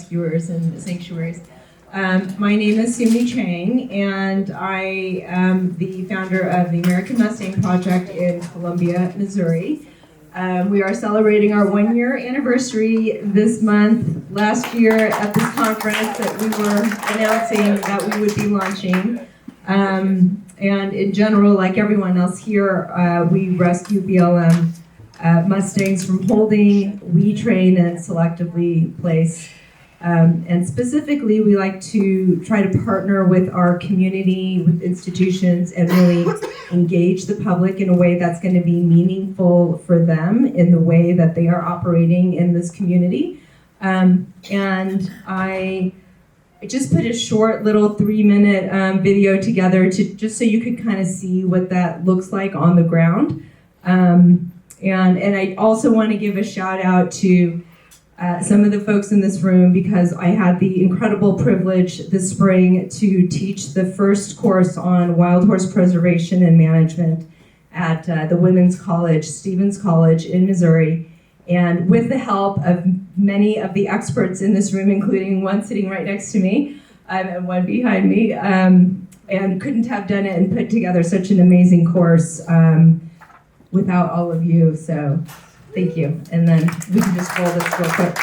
rescuers and sanctuaries. My name is Sumi Chang, and I am the founder of the American Mustang Project in Columbia, Missouri. We are celebrating our 1-year anniversary this month. Last year at this conference that we were announcing that we would be launching. And in general, like everyone else here, we rescue BLM Mustangs from holding, we train and selectively place. And specifically, we like to try to partner with our community, with institutions, and really engage the public in a way that's going to be meaningful for them in the way that they are operating in this community. And I just put a short little 3-minute video together to just so you could kind of see what that looks like on the ground. And I also want to give a shout out to some of the folks in this room because I had the incredible privilege this spring to teach the first course on wild horse preservation and management at the Women's College, Stevens College in Missouri. And with the help of many of the experts in this room, including one sitting right next to me and one behind me, and couldn't have done it and put together such an amazing course without all of you. So thank you. And then we can just roll this real quick.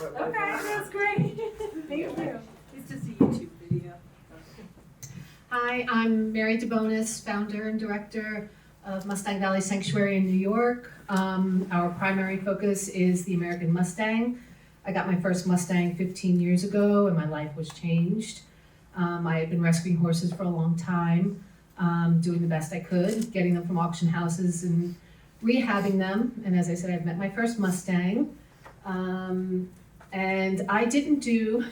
Okay, that's great. Thank you. It's just a YouTube video. Hi, I'm Mary DeBonis, founder and director of Mustang Valley Sanctuary in New York. Our primary focus is the American Mustang. I got my first Mustang 15 years ago and my life was changed. I had been rescuing horses for a long time, doing the best I could, getting them from auction houses and rehabbing them. And as I said, I've met my first Mustang. And I didn't do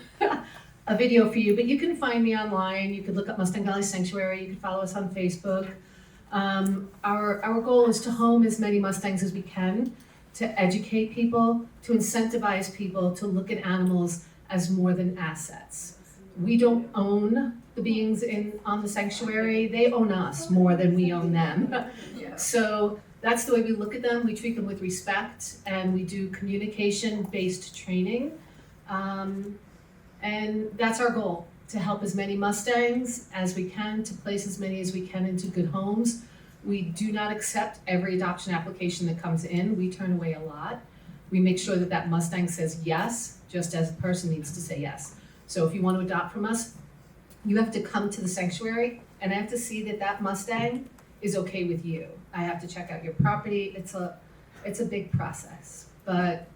a video for you, but you can find me online. You could look up Mustang Valley Sanctuary. You can follow us on Facebook. Our goal is to home as many Mustangs as we can, to educate people, to incentivize people to look at animals as more than assets. We don't own the beings on the sanctuary. They own us more than we own them. So that's the way we look at them. We treat them with respect, and we do communication-based training. And that's our goal, to help as many Mustangs as we can, to place as many as we can into good homes. We do not accept every adoption application that comes in. We turn away a lot. We make sure that Mustang says yes, just as a person needs to say yes. So if you want to adopt from us, you have to come to the sanctuary, and I have to see that Mustang is okay with you. I have to check out your property. It's a big process, but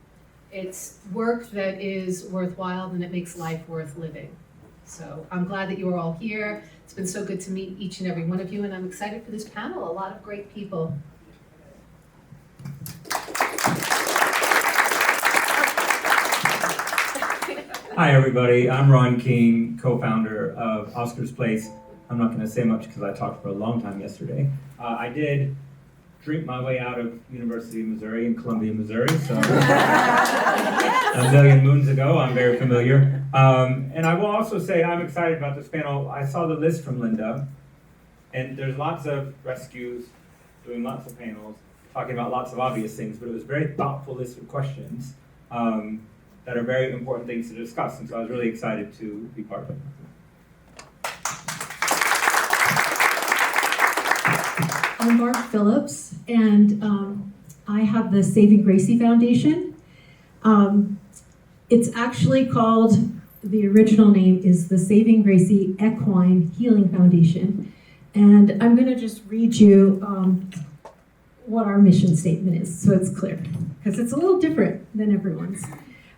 it's work that is worthwhile, and it makes life worth living. So I'm glad that you are all here. It's been so good to meet each and every one of you, and I'm excited for this panel. A lot of great people. Hi everybody, I'm Ron King, co-founder of Oscar's Place. I'm not going to say much because I talked for a long time yesterday. I did drink my way out of University of Missouri in Columbia, Missouri, so a million moons ago. I'm very familiar. And I will also say I'm excited about this panel. I saw the list from Linda, and there's lots of rescues, doing lots of panels, talking about lots of obvious things, but it was a very thoughtful list of questions that are very important things to discuss, and so I was really excited to be part of it. I'm Barb Phillips, and I have the Saving Gracie Foundation. It's actually called, the original name is the Saving Gracie Equine Healing Foundation. And I'm going to just read you what our mission statement is, so it's clear, because it's a little different than everyone's.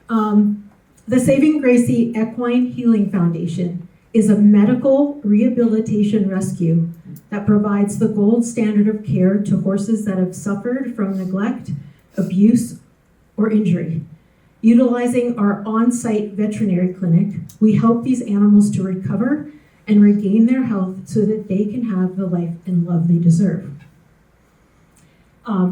The Saving Gracie Equine Healing Foundation is a medical rehabilitation rescue that provides the gold standard of care to horses that have suffered from neglect, abuse, or injury. Utilizing our on-site veterinary clinic, we help these animals to recover and regain their health so that they can have the life and love they deserve.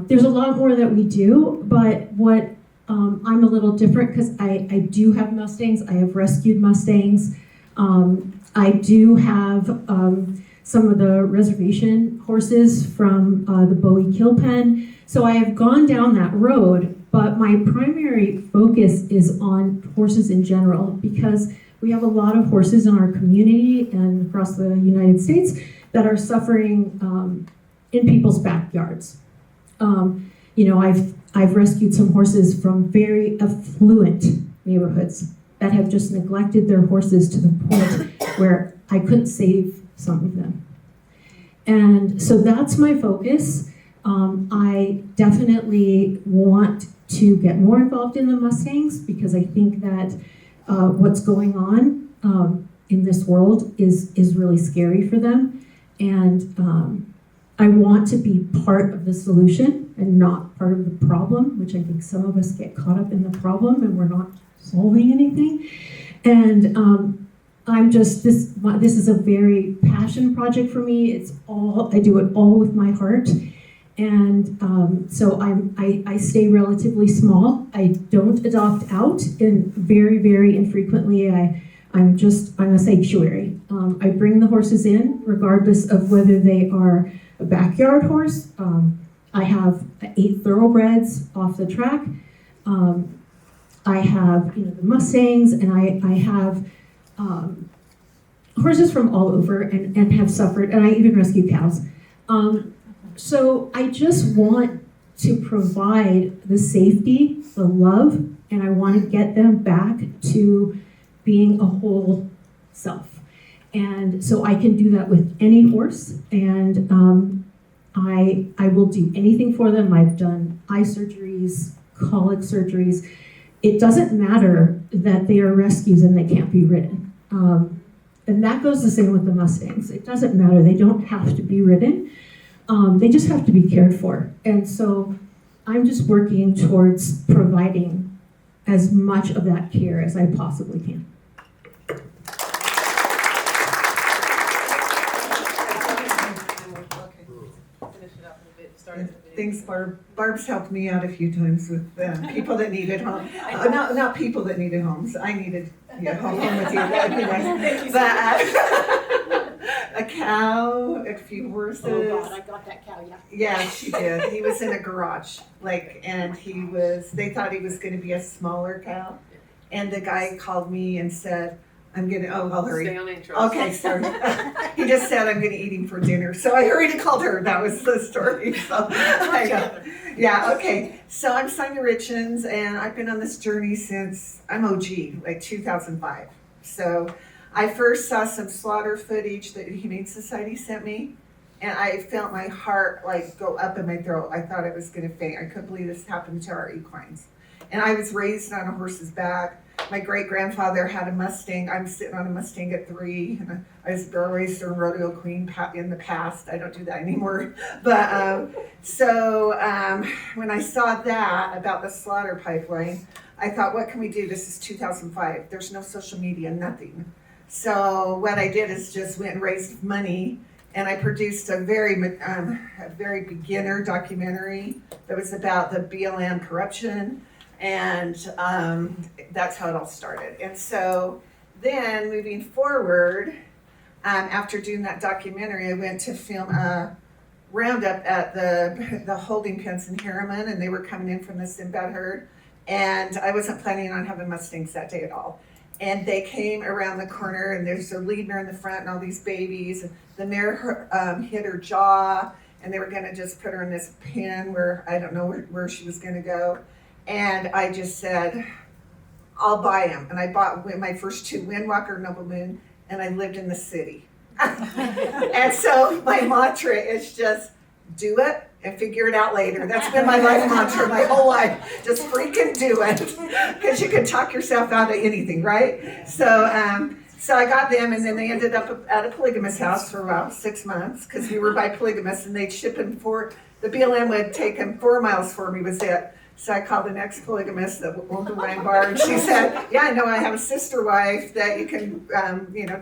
There's a lot more that we do, but what I'm a little different because I do have Mustangs. I have rescued Mustangs. I do have some of the reservation horses from the Bowie Kill Pen. So I have gone down that road, but my primary focus is on horses in general because we have a lot of horses in our community and across the United States that are suffering in people's backyards. I've rescued some horses from very affluent neighborhoods that have just neglected their horses to the point where I couldn't save some of them. And so that's my focus. I definitely want to get more involved in the Mustangs because I think that what's going on in this world is really scary for them. And I want to be part of the solution and not part of the problem, which I think some of us get caught up in the problem and we're not solving anything. And I'm just, this is a very passion project for me. I do it all with my heart. And so I stay relatively small. I don't adopt out, and very, very infrequently I'm a sanctuary. I bring the horses in regardless of whether they are a backyard horse. I have 8 thoroughbreds off the track. I have the Mustangs, and I have horses from all over and have suffered, and I even rescue cows. So I just want to provide the safety, the love, and I want to get them back to being a whole self. And so I can do that with any horse. And I will do anything for them. I've done eye surgeries, colic surgeries. It doesn't matter that they are rescues and they can't be ridden. And that goes the same with the Mustangs. It doesn't matter. They don't have to be ridden. They just have to be cared for. And so I'm just working towards providing as much of that care as I possibly can. Thanks, Barb. Barb's helped me out a few times with people that needed homes. Not people that needed homes. I needed home with you. That would be nice. But a cow, a few horses. Oh God, I got that cow, yeah. Yeah, she did. He was in a garage, and they thought he was going to be a smaller cow. And the guy called me and said, I'll hurry. Stay on intro. Okay, sorry. He just said I'm going to eat him for dinner. So I hurried and called her. That was the story. So, yeah, okay. So I'm Sonia Richens, and I've been on this journey since I'm OG, like 2005. So I first saw some slaughter footage that the Humane Society sent me, and I felt my heart like go up in my throat. I thought I was going to faint. I couldn't believe this happened to our equines. And I was raised on a horse's back. My great-grandfather had a Mustang. I'm sitting on a Mustang at 3. And I was a Burro racer and rodeo queen in the past. I don't do that anymore. But when I saw that about the slaughter pipeline, I thought, what can we do? This is 2005. There's no social media, nothing. So what I did is just went and raised money, and I produced a very beginner documentary that was about the BLM corruption. And that's how it all started. And so then moving forward, after doing that documentary, I went to film a roundup at the holding pens in Harriman, and they were coming in from the Sinbad herd. And I wasn't planning on having Mustangs that day at all. And they came around the corner, and there's a lead mare in the front and all these babies. The mare hit her jaw, and they were going to just put her in this pen where I don't know where she was going to go. And I just said, I'll buy them. And I bought my first 2, Windwalker, Noble Moon, and I lived in the city. And so my mantra is just do it and figure it out later. That's been my life mantra my whole life. Just freaking do it. Because you can talk yourself out of anything, right? So I got them, and then they ended up at a polygamous house for about 6 months because we were by polygamists, and they'd ship them the BLM would take them 4 miles for me was it. So I called the next polygamist that owned the wine bar, and she said, yeah, I know, I have a sister wife that you can,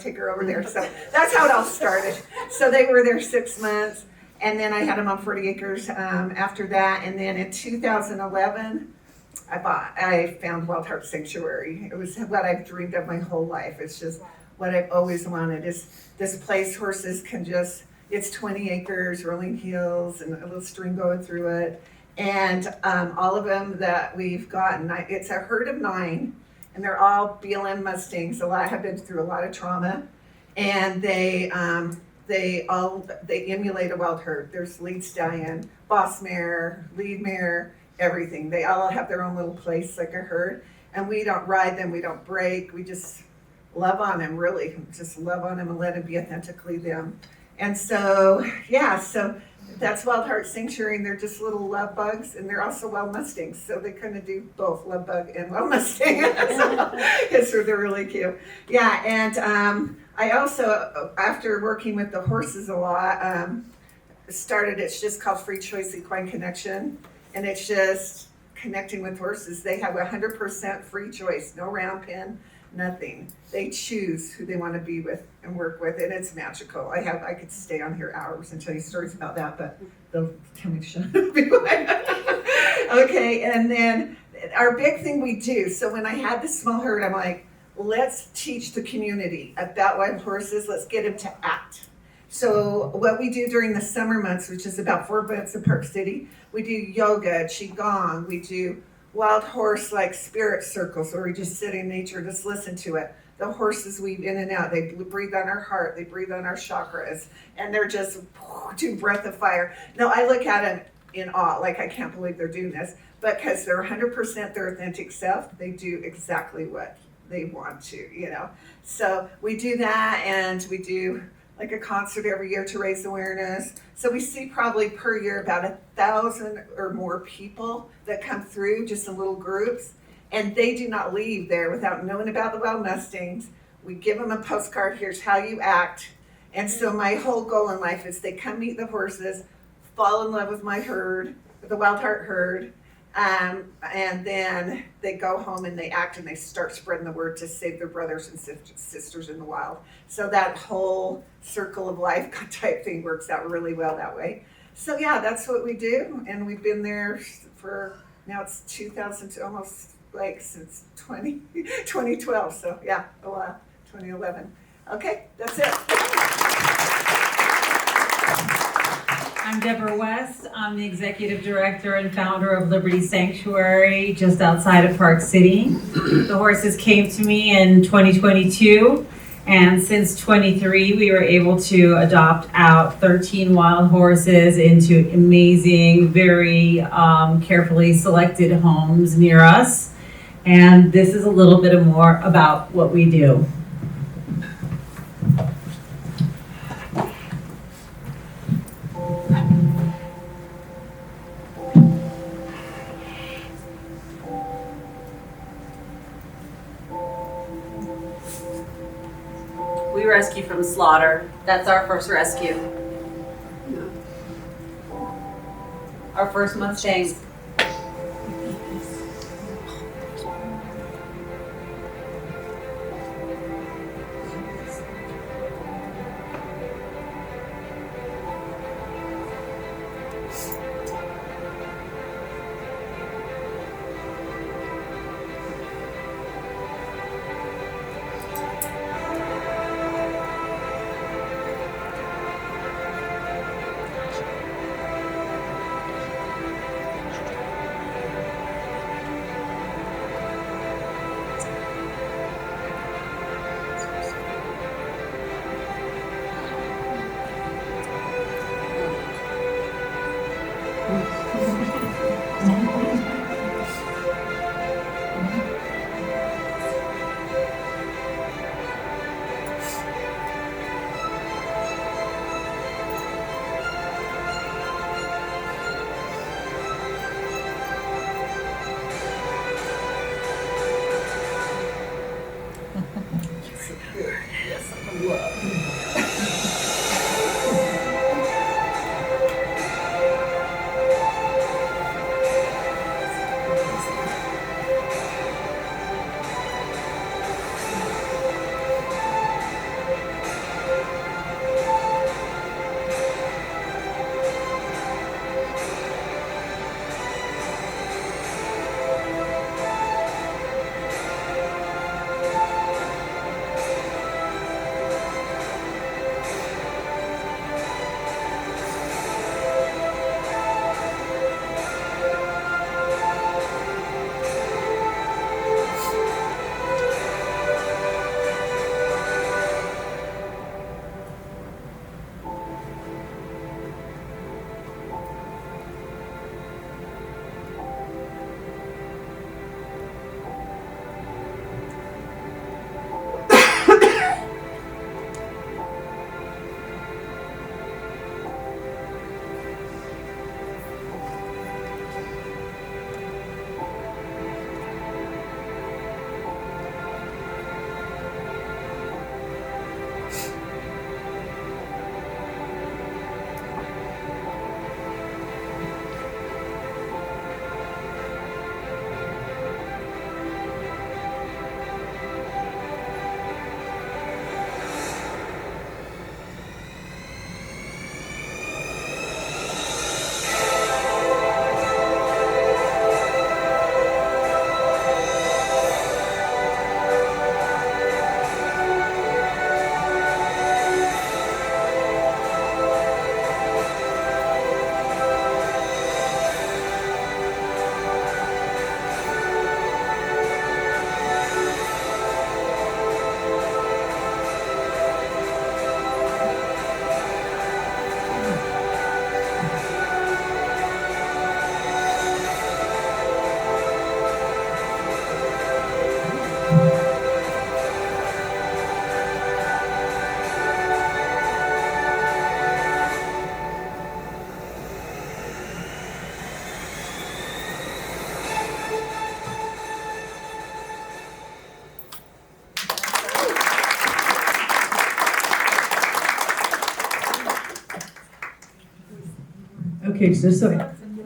take her over there. So that's how it all started. So they were there 6 months, and then I had them on 40 acres after that. And then in 2011, I found Wild Heart Sanctuary. It was what I've dreamed of my whole life. It's just what I've always wanted is this place horses can it's 20 acres, rolling hills, and a little stream going through it. And all of them that we've gotten, it's a herd of 9, and they're all BLM Mustangs. A lot have been through a lot of trauma, and they emulate a wild herd. There's lead stallion, boss mare, lead mare, everything. They all have their own little place like a herd, and we don't ride them, we don't break, we just love on them, really. Just love on them and let them be authentically them. And so, so that's Wild Heart Sanctuary, and they're just little love bugs, and they're also wild Mustangs, so they kind of do both love bug and wild Mustang. So they're really cute. Yeah, and I also, after working with the horses a lot, it's just called Free Choice Equine Connection, and it's just connecting with horses. They have 100% free choice, no round pen, nothing. They choose who they want to be with and work with, and it's magical. I could stay on here hours and tell you stories about that, but they'll tell me to shut up. Okay, and then our big thing we do, so when I had the small herd, I'm like, let's teach the community about wild horses. Let's get them to act. So what we do during the summer months, which is about 4 months in Park City, we do yoga, qigong, we do wild horse like spirit circles where we just sit in nature, just listen to it. The horses weave in and out. They breathe on our heart. They breathe on our chakras. And they're just do breath of fire. No, I look at them in awe. Like, I can't believe they're doing this. But because they're 100% their authentic self, they do exactly what they want to, So we do that, and we do like a concert every year to raise awareness. So we see probably per year about 1,000 or more people that come through just in little groups. And they do not leave there without knowing about the wild Mustangs. We give them a postcard, here's how you act. And so my whole goal in life is they come meet the horses, fall in love with my herd, the Wild Heart herd, and then they go home and they act and they start spreading the word to save their brothers and sisters in the wild. So that whole circle of life type thing works out really well that way. So yeah, that's what we do, and we've been there for, now it's 2000, almost like since 2012, so yeah, a while, 2011. Okay, that's it. I'm Deborah West. I'm the executive director and founder of Liberty Sanctuary just outside of Park City. The horses came to me in 2022, and since 23 we were able to adopt out 13 wild horses into amazing, very carefully selected homes near us. And this is a little bit more about what we do. We rescue from slaughter. That's our first rescue. Our first Mustangs. Okay, so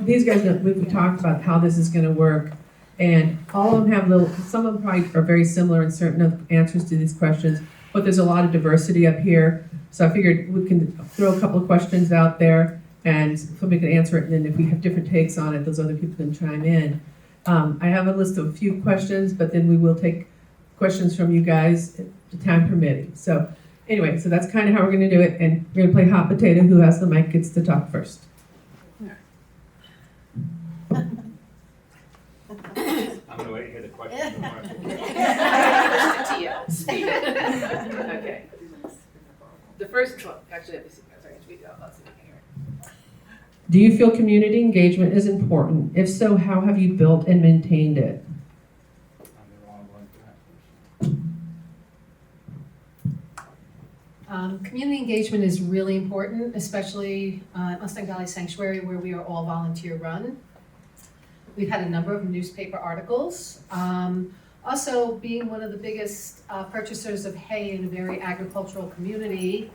these guys, we've talked about how this is gonna work, and all of them have some of them probably are very similar in certain of answers to these questions, but there's a lot of diversity up here, so I figured we can throw a couple of questions out there, and somebody can answer it, and then if we have different takes on it, those other people can chime in. I have a list of a few questions, but then we will take questions from you guys, the time permitting. So anyway, so that's kind of how we're gonna do it, and we're gonna play hot potato. Who has the mic gets to talk first. I'm gonna wait to hear the question. Okay. The first one, actually, let me see. Sorry, I tweet out loud so you can hear it. Do you feel community engagement is important? If so, how have you built and maintained it? I'm the wrong one for that question. Community engagement is really important, especially at Mustang Valley Sanctuary, where we are all volunteer run. We've had a number of newspaper articles. Also, being one of the biggest purchasers of hay in a very agricultural community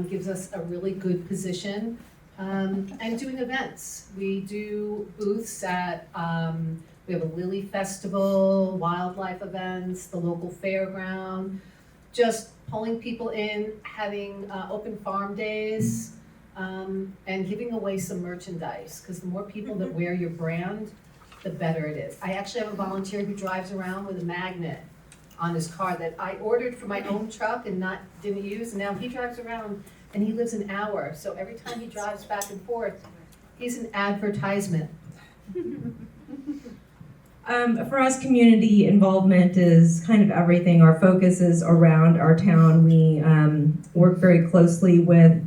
gives us a really good position. And doing events. We do booths at, we have a lily festival, wildlife events, the local fairground, just pulling people in, having open farm days, and giving away some merchandise, because the more people that wear your brand, the better it is. I actually have a volunteer who drives around with a magnet on his car that I ordered for my own truck and didn't use, and now he drives around and he lives an hour, so every time he drives back and forth, he's an advertisement. For us, community involvement is kind of everything. Our focus is around our town. We work very closely with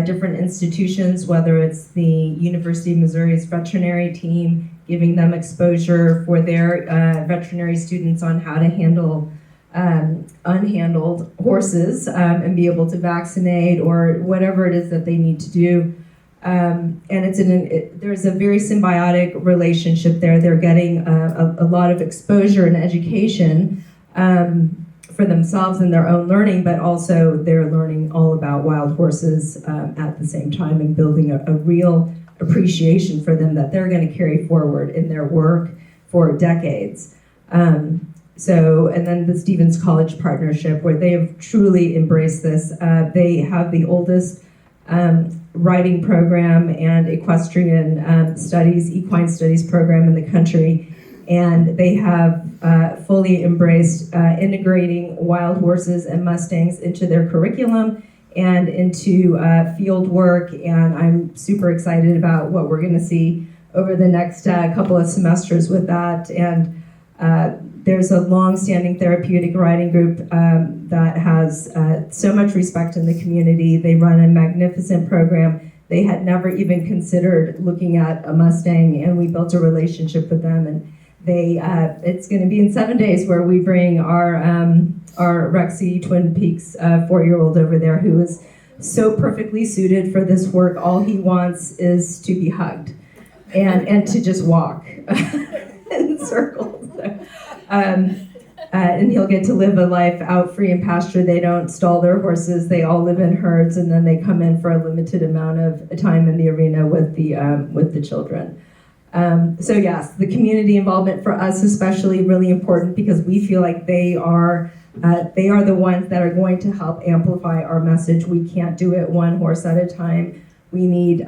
different institutions, whether it's the University of Missouri's veterinary team, giving them exposure for their veterinary students on how to handle unhandled horses and be able to vaccinate or whatever it is that they need to do. And there's a very symbiotic relationship there. They're getting a lot of exposure and education for themselves and their own learning, but also they're learning all about wild horses at the same time and building a real appreciation for them that they're going to carry forward in their work for decades. And then the Stevens College partnership, where they have truly embraced this. They have the oldest riding program and equestrian studies, equine studies program in the country. And they have fully embraced integrating wild horses and Mustangs into their curriculum and into field work. And I'm super excited about what we're going to see over the next couple of semesters with that. And there's a long-standing therapeutic riding group that has so much respect in the community. They run a magnificent program. They had never even considered looking at a Mustang, and we built a relationship with them. And it's going to be in 7 days where we bring our Rexy Twin Peaks 4-year-old over there, who is so perfectly suited for this work. All he wants is to be hugged and to just walk in circles. And he'll get to live a life out free in pasture. They don't stall their horses. They all live in herds, and then they come in for a limited amount of time in the arena with the children. So yes, the community involvement for us especially really important, because we feel like they are the ones that are going to help amplify our message. We can't do it one horse at a time. We need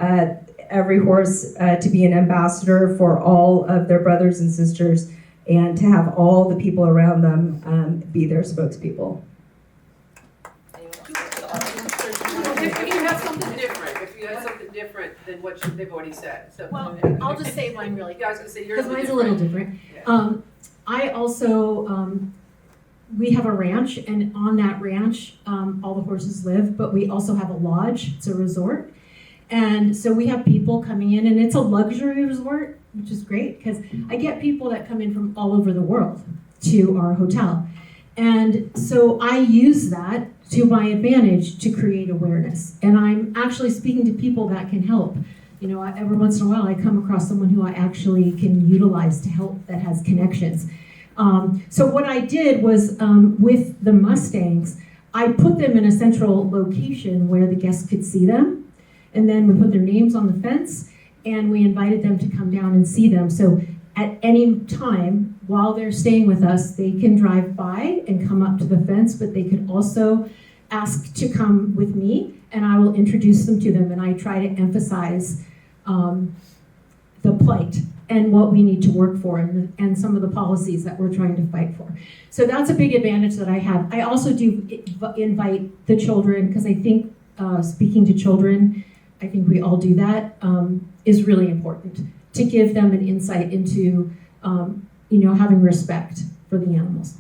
every horse to be an ambassador for all of their brothers and sisters, and to have all the people around them be their spokespeople. If you have something different than what they've already said. So, Well, I'll just say mine really yeah, I was gonna say yours Because mine's a little different. Yeah. I also, we have a ranch, and on that ranch, all the horses live, but we also have a lodge. It's a resort. And so we have people coming in, and it's a luxury resort, which is great, because I get people that come in from all over the world to our hotel. And so I use that to my advantage to create awareness. And I'm actually speaking to people that can help. You know, every once in a while I come across someone who I actually can utilize to help, that has connections. So what I did was, with the Mustangs, I put them in a central location where the guests could see them. And then we put their names on the fence, and we invited them to come down and see them. So at any time while they're staying with us, they can drive by and come up to the fence, but they could also ask to come with me, and I will introduce them to them. And I try to emphasize the plight and what we need to work for, and some of the policies that we're trying to fight for. So that's a big advantage that I have. I also do invite the children, because I think speaking to children, I think we all do that, is really important to give them an insight into having respect for the animals.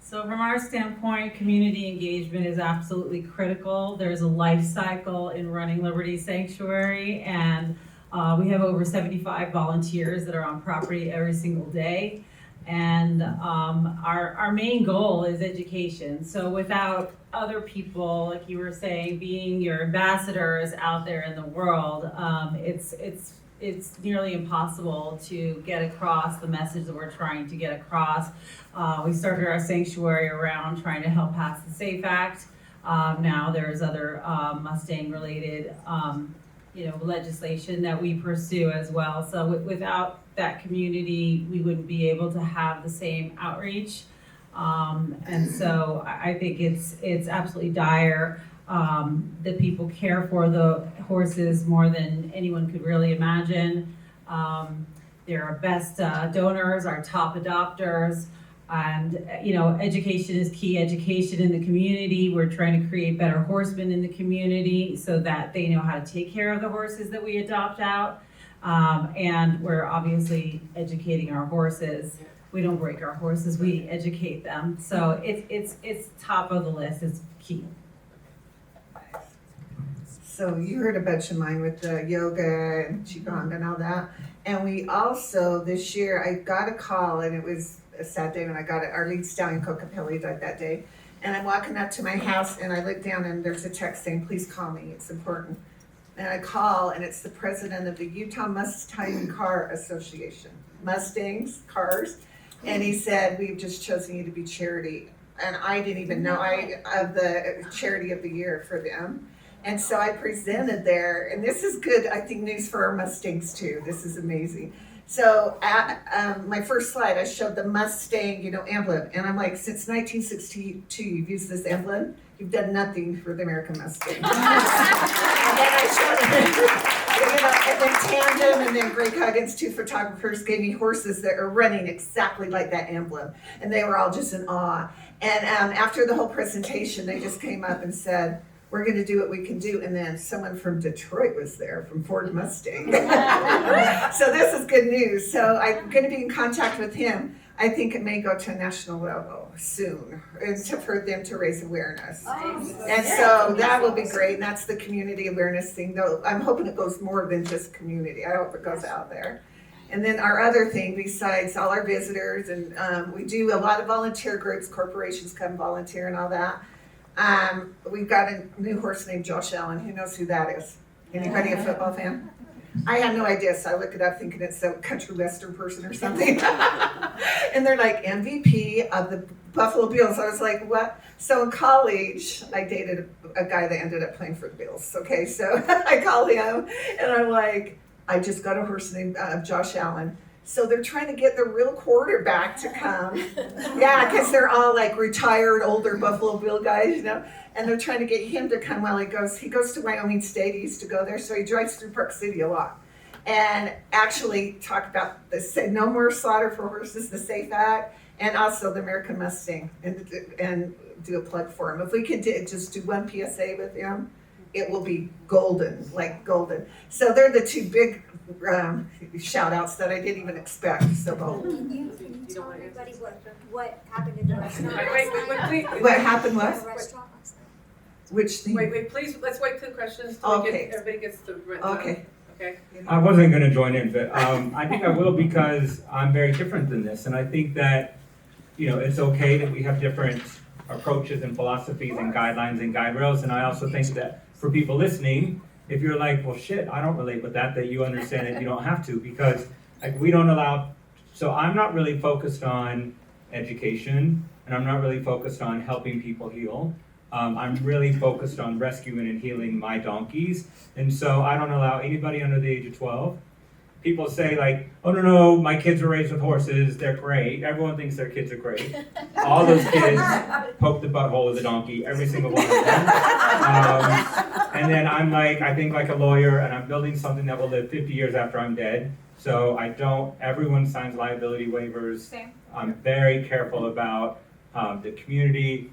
So from our standpoint, community engagement is absolutely critical. There's a life cycle in running Liberty Sanctuary, and we have over 75 volunteers that are on property every single day. And our main goal is education. So without other people, like you were saying, being your ambassadors out there in the world, it's nearly impossible to get across the message that we're trying to get across. We started our sanctuary around trying to help pass the SAFE Act. Now there's other Mustang-related legislation that we pursue as well. So without that community, we wouldn't be able to have the same outreach. And so I think it's absolutely dire that people care for the horses more than anyone could really imagine. They're our best donors, our top adopters. And, education is key. Education in the community. We're trying to create better horsemen in the community so that they know how to take care of the horses that we adopt out. And we're obviously educating our horses. We don't break our horses, we educate them. So it's top of the list, it's key. So you heard a bunch of mine with the yoga and qigong and all that. And we also, this year, I got a call, and it was a sad day when I got it. Our lead stallion, Kokapelli, died that day. And I'm walking up to my house, and I look down, and there's a text saying, please call me, it's important. And I call, and it's the president of the Utah Mustang Car Association. Mustangs, cars. And he said, we've just chosen you to be charity. And I didn't even know of the charity of the year for them. And so I presented there, and this is good, I think, news for our Mustangs too. This is amazing. So at my first slide, I showed the Mustang, emblem. And I'm like, since 1962, you've used this emblem. You've done nothing for the American Mustang. And then I showed and then Tandem and then Greg Huggins, two photographers, gave me horses that are running exactly like that emblem. And they were all just in awe. And after the whole presentation, they just came up and said, we're going to do what we can do. And then someone from Detroit was there, from Ford Mustang. So this is good news. So I'm going to be in contact with him. I think it may go to a national level soon, and for them to raise awareness. And so that will be great. And that's the community awareness thing, though. I'm hoping it goes more than just community. I hope it goes out there. And then our other thing, besides all our visitors, and we do a lot of volunteer groups, corporations come volunteer and all that. We've got a new horse named Josh Allen. Who knows who that is? Anybody a football fan? I had no idea, so I looked it up thinking it's a country western person or something. And they're like, MVP of the Buffalo Bills. I was like, what? So in college, I dated a guy that ended up playing for the Bills. Okay, so I call him, and I'm like, I just got a horse named Josh Allen. So they're trying to get the real quarterback to come. Yeah, because they're all like retired, older Buffalo Bill guys, and they're trying to get him to come. Well, he goes to Wyoming State. He used to go there, so he drives through Park City a lot. And actually talk about the no more slaughter for horses, the SAFE Act, and also the American Mustang, and do a plug for him. If we could just do one PSA with him, it will be golden, like golden. So they're the two big shout outs that I didn't even expect. So bold. Can you tell everybody what happened in the restaurant? Wait, What happened was? The restaurant last night. Which thing? wait, please, let's wait till the questions till everybody gets the. Okay. Okay. I wasn't going to join in, but I think I will because I'm very different than this. And I think that, it's okay that we have different approaches and philosophies and guidelines and guide rails. And I also think that for people listening, if you're like, well, shit, I don't relate with that you understand that you don't have to, because we don't allow. So I'm not really focused on education, and I'm not really focused on helping people heal. I'm really focused on rescuing and healing my donkeys, and so I don't allow anybody under the age of 12. People say like, oh no, my kids were raised with horses, they're great. Everyone thinks their kids are great. All those kids poke the butthole of the donkey, every single one of them. And then I'm like, I think like a lawyer, and I'm building something that will live 50 years after I'm dead. So everyone signs liability waivers. Same. I'm very careful about the community.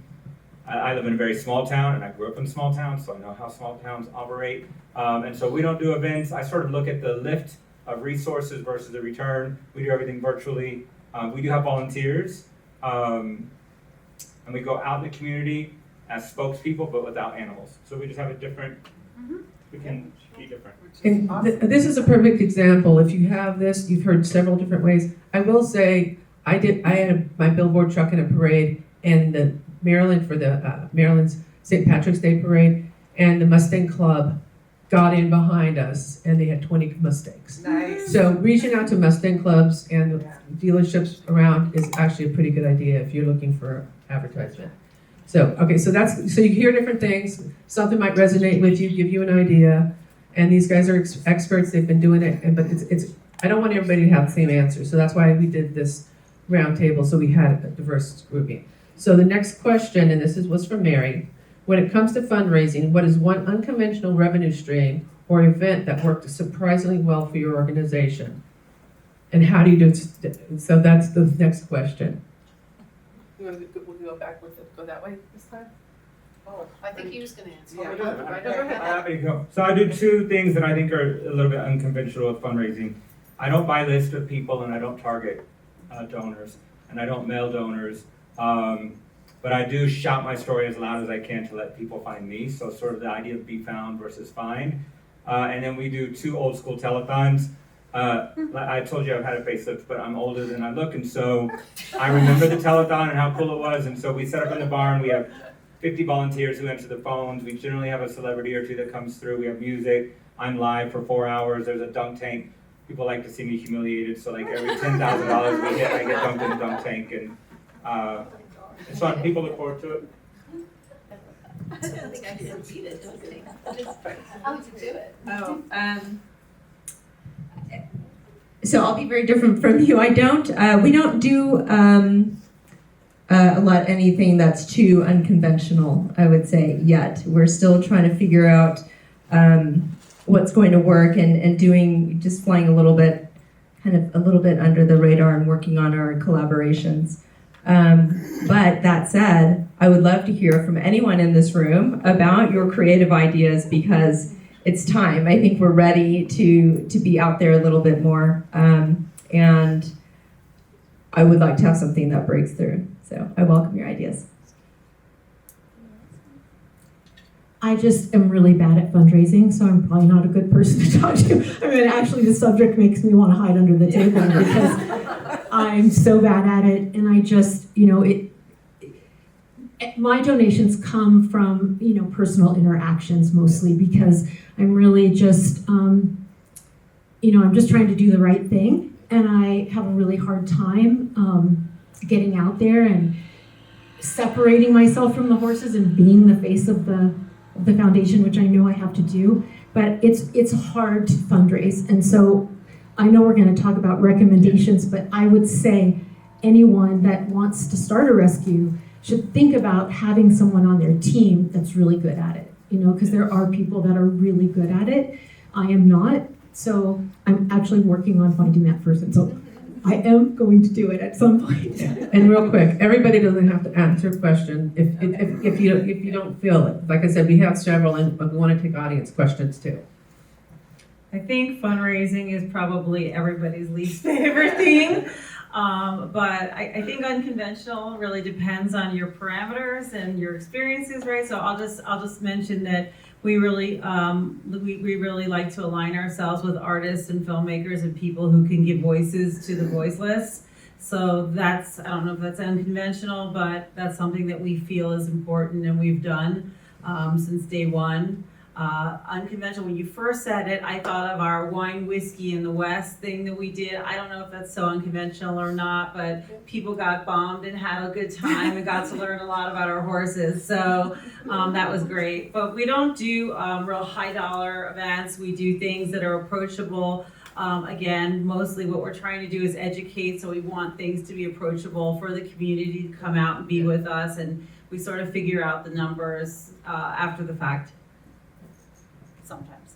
I live in a very small town, and I grew up in small towns, so I know how small towns operate. And so we don't do events. I sort of look at the lift of resources versus the return. We do everything virtually. We do have volunteers, and we go out in the community as spokespeople, but without animals. So we just have a different, we can be different. And this is a perfect example. If you have this, you've heard several different ways. I will say, I had my billboard truck in a parade, and the Maryland for the Maryland's St. Patrick's Day parade, and the Mustang Club got in behind us, and they had 20 Mustangs. Nice. So reaching out to Mustang clubs and the dealerships around is actually a pretty good idea if you're looking for advertisement. So, okay, so you hear different things. Something might resonate with you, give you an idea, and these guys are experts. They've been doing it, but it's. I don't want everybody to have the same answer, so that's why we did this roundtable, so we had a diverse grouping. So the next question, and was from Mary. When it comes to fundraising, what is one unconventional revenue stream or event that worked surprisingly well for your organization? And how do you do it? So that's the next question. We'll go backwards, go that way this time? Oh, I think he was gonna answer. Yeah. I'm happy to go. So I do two things that I think are a little bit unconventional with fundraising. I don't buy lists of people, and I don't target donors, and I don't mail donors. But I do shout my story as loud as I can to let people find me. So sort of the idea of be found versus find. And then we do 2 old school telethons. I told you I've had a facelift, but I'm older than I look. And so I remember the telethon and how cool it was. And so we set up in the barn. We have 50 volunteers who answer the phones. We generally have a celebrity or two that comes through. We have music. I'm live for 4 hours. There's a dunk tank. People like to see me humiliated. So like every $10,000 we hit, I get dumped in the dunk tank. And it's fun. People look forward to it. I don't think I can beat it, don't think. How would you do it? So I'll be very different from you. We don't do anything that's too unconventional, I would say, yet. We're still trying to figure out what's going to work and just flying a little bit under the radar and working on our collaborations. But that said, I would love to hear from anyone in this room about your creative ideas, because it's time. I think we're ready to be out there a little bit more. And I would like to have something that breaks through. So I welcome your ideas. I just am really bad at fundraising, so I'm probably not a good person to talk to. I mean, actually, the subject makes me want to hide under the table because I'm so bad at it, and I just, my donations come from, personal interactions mostly, because I'm really just, I'm just trying to do the right thing, and I have a really hard time getting out there and separating myself from the horses and being the face of the foundation, which I know I have to do, but it's hard to fundraise. And so I know we're going to talk about recommendations, but I would say anyone that wants to start a rescue should think about having someone on their team that's really good at it, because there are people that are really good at it. I am not, so I'm actually working on finding that person. So I am going to do it at some point. And real quick, everybody doesn't have to answer a question if you don't feel it. Like I said, we have several, and we want to take audience questions too. I think fundraising is probably everybody's least favorite thing. But I think unconventional really depends on your parameters and your experiences, right? So I'll just mention that we really like to align ourselves with artists and filmmakers and people who can give voices to the voiceless. So I don't know if that's unconventional, but that's something that we feel is important and we've done since day one. unconventional. When you first said it, I thought of our wine, whiskey in the West thing that we did. I don't know if that's so unconventional or not, but people got bombed and had a good time and got to learn a lot about our horses. So that was great. But we don't do real high dollar events. We do things that are approachable. Again, mostly what we're trying to do is educate, so we want things to be approachable for the community to come out and be with us, and we sort of figure out the numbers after the fact. Sometimes.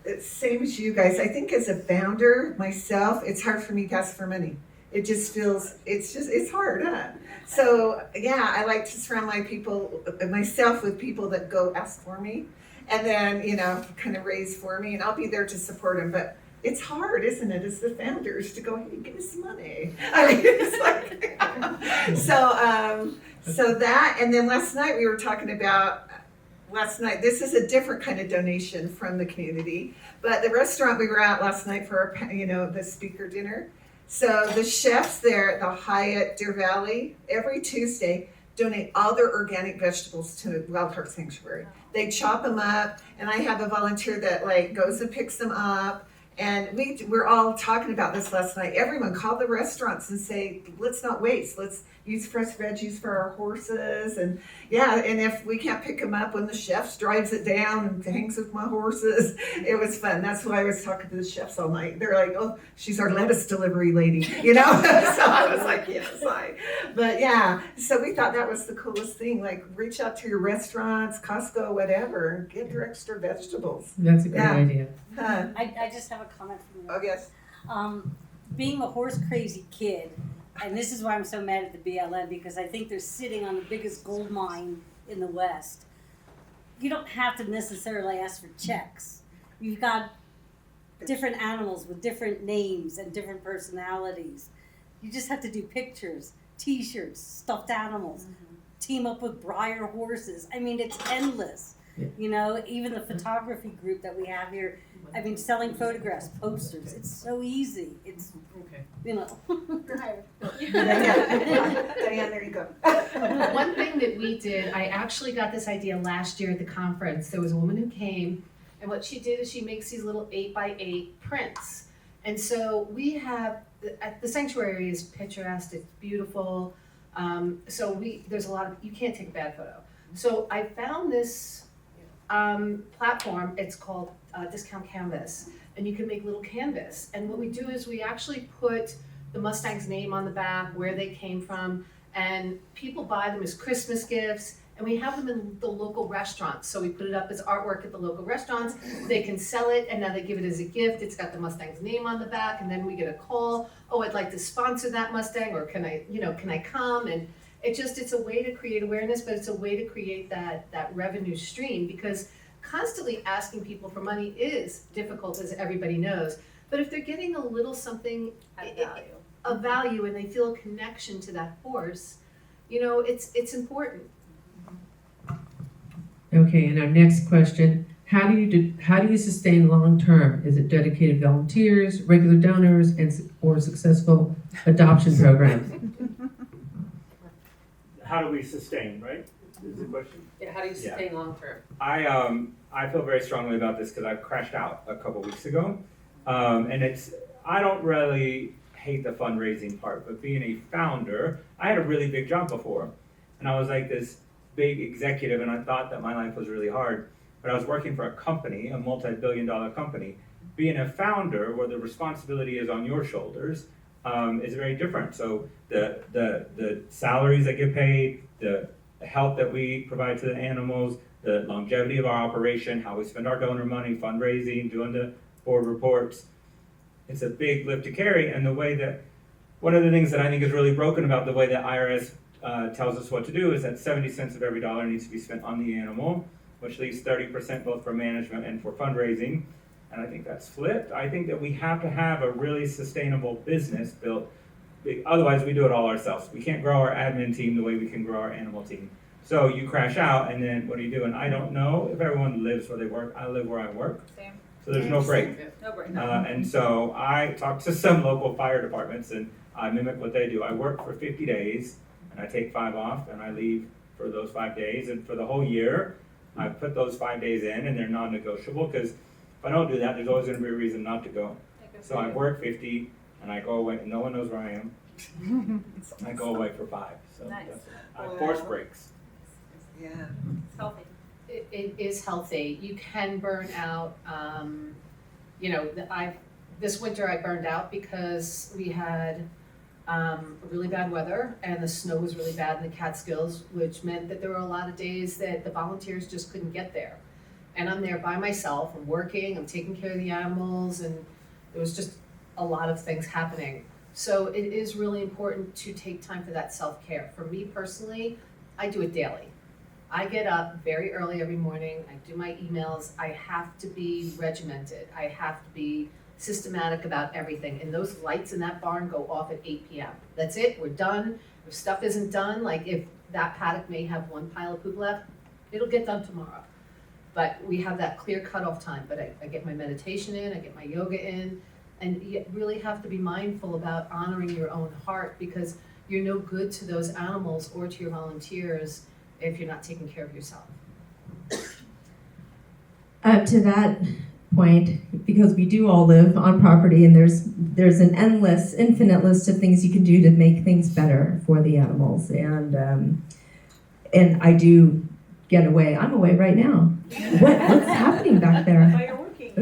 It's same as you guys. I think as a founder myself, it's hard for me to ask for money. It just feels, it's hard, huh? So yeah, I like to surround myself with people that go ask for me, and then, kind of raise for me, and I'll be there to support them. But it's hard, isn't it, as the founders, to go, hey, give us some money. I mean, it's like, so that, and then last night we were talking about, this is a different kind of donation from the community, but the restaurant we were at last night for our, the speaker dinner. So the chefs there at the Hyatt Deer Valley, every Tuesday, donate all their organic vegetables to Wild Heart Sanctuary. They chop them up, and I have a volunteer that goes and picks them up. And we're all talking about this last night. Everyone call the restaurants and say, let's not waste. Let's use fresh veggies for our horses. And and if we can't pick them up, when the chef drives it down and hangs with my horses, it was fun. That's why I was talking to the chefs all night. They're like, oh, she's our lettuce delivery lady, So I was like, yes, But so we thought that was the coolest thing. Reach out to your restaurants, Costco, whatever, and get your extra vegetables. That's a great idea. Huh. I just have a comment from you. Oh, yes. Being a horse crazy kid, and this is why I'm so mad at the BLM, because I think they're sitting on the biggest gold mine in the West. You don't have to necessarily ask for checks. You've got different animals with different names and different personalities. You just have to do pictures, t-shirts, stuffed animals, team up with Breyer horses. I mean, it's endless. Yeah. Even the photography group that we have here, selling photographs, posters, it's so easy. It's, Diane, there you go. One thing that we did, I actually got this idea last year at the conference. There was a woman who came, and what she did is she makes these little 8x8 prints. And so we have, the sanctuary is picturesque, it's beautiful. There's a lot of, you can't take a bad photo. So I found this platform. It's called Discount Canvas, and you can make little canvas. And what we do is we actually put the Mustang's name on the back, where they came from, and people buy them as Christmas gifts, and we have them in the local restaurants. So we put it up as artwork at the local restaurants. They can sell it, and now they give it as a gift. It's got the Mustang's name on the back, and then we get a call, oh, I'd like to sponsor that Mustang, or can I come? And it's a way to create awareness, but it's a way to create that revenue stream, because constantly asking people for money is difficult, as everybody knows. But if they're getting a little something of value and they feel a connection to that horse, it's important. Okay, and our next question: how do you sustain long term? Is it dedicated volunteers, regular donors, or successful adoption programs? How do we sustain, right? Is the question? Yeah, how do you sustain long term? I feel very strongly about this because I crashed out a couple weeks ago. And I don't really hate the fundraising part, but being a founder, I had a really big job before. And I was like this big executive, and I thought that my life was really hard. But I was working for a company, a multi-billion-dollar company. Being a founder, where the responsibility is on your shoulders, is very different. So the salaries that get paid, the help that we provide to the animals, the longevity of our operation, how we spend our donor money, fundraising, doing the board reports. It's a big lift to carry, and one of the things that I think is really broken about the way that IRS tells us what to do is that 70 cents of every dollar needs to be spent on the animal, which leaves 30% both for management and for fundraising. And I think that's flipped. I think that we have to have a really sustainable business built. Otherwise, we do it all ourselves. We can't grow our admin team the way we can grow our animal team. So you crash out, and then what do you do? And I don't know if everyone lives where they work. I live where I work. Same. So there's no break. No break. And so I talk to some local fire departments, and I mimic what they do. I work for 50 days, and I take 5 off, and I leave for those 5 days. And for the whole year, I put those 5 days in and they're non-negotiable, because if I don't do that, there's always gonna be a reason not to go. So I work 50 and I go away, and no one knows where I am. I go away for 5, so Nice. that's, I force breaks. Yeah. It's healthy. It is healthy. You can burn out. You know, this winter I burned out because we had really bad weather and the snow was really bad in the Catskills, which meant that there were a lot of days that the volunteers just couldn't get there. And I'm there by myself. I'm working. I'm taking care of the animals, and there was just a lot of things happening. So it is really important to take time for that self-care. For me personally, I do it daily. I get up very early every morning, I do my emails, I have to be regimented, I have to be systematic about everything, and those lights in that barn go off at 8 p.m. That's it, we're done. If stuff isn't done, like if that paddock may have one pile of poop left, it'll get done tomorrow. But we have that clear cutoff time, but I get my meditation in, I get my yoga in, and you really have to be mindful about honoring your own heart, because you're no good to those animals or to your volunteers if you're not taking care of yourself. To that point, because we do all live on property, and there's an infinite list of things you can do to make things better for the animals, and I do get away. I'm away right now. What's happening back there? While you're working.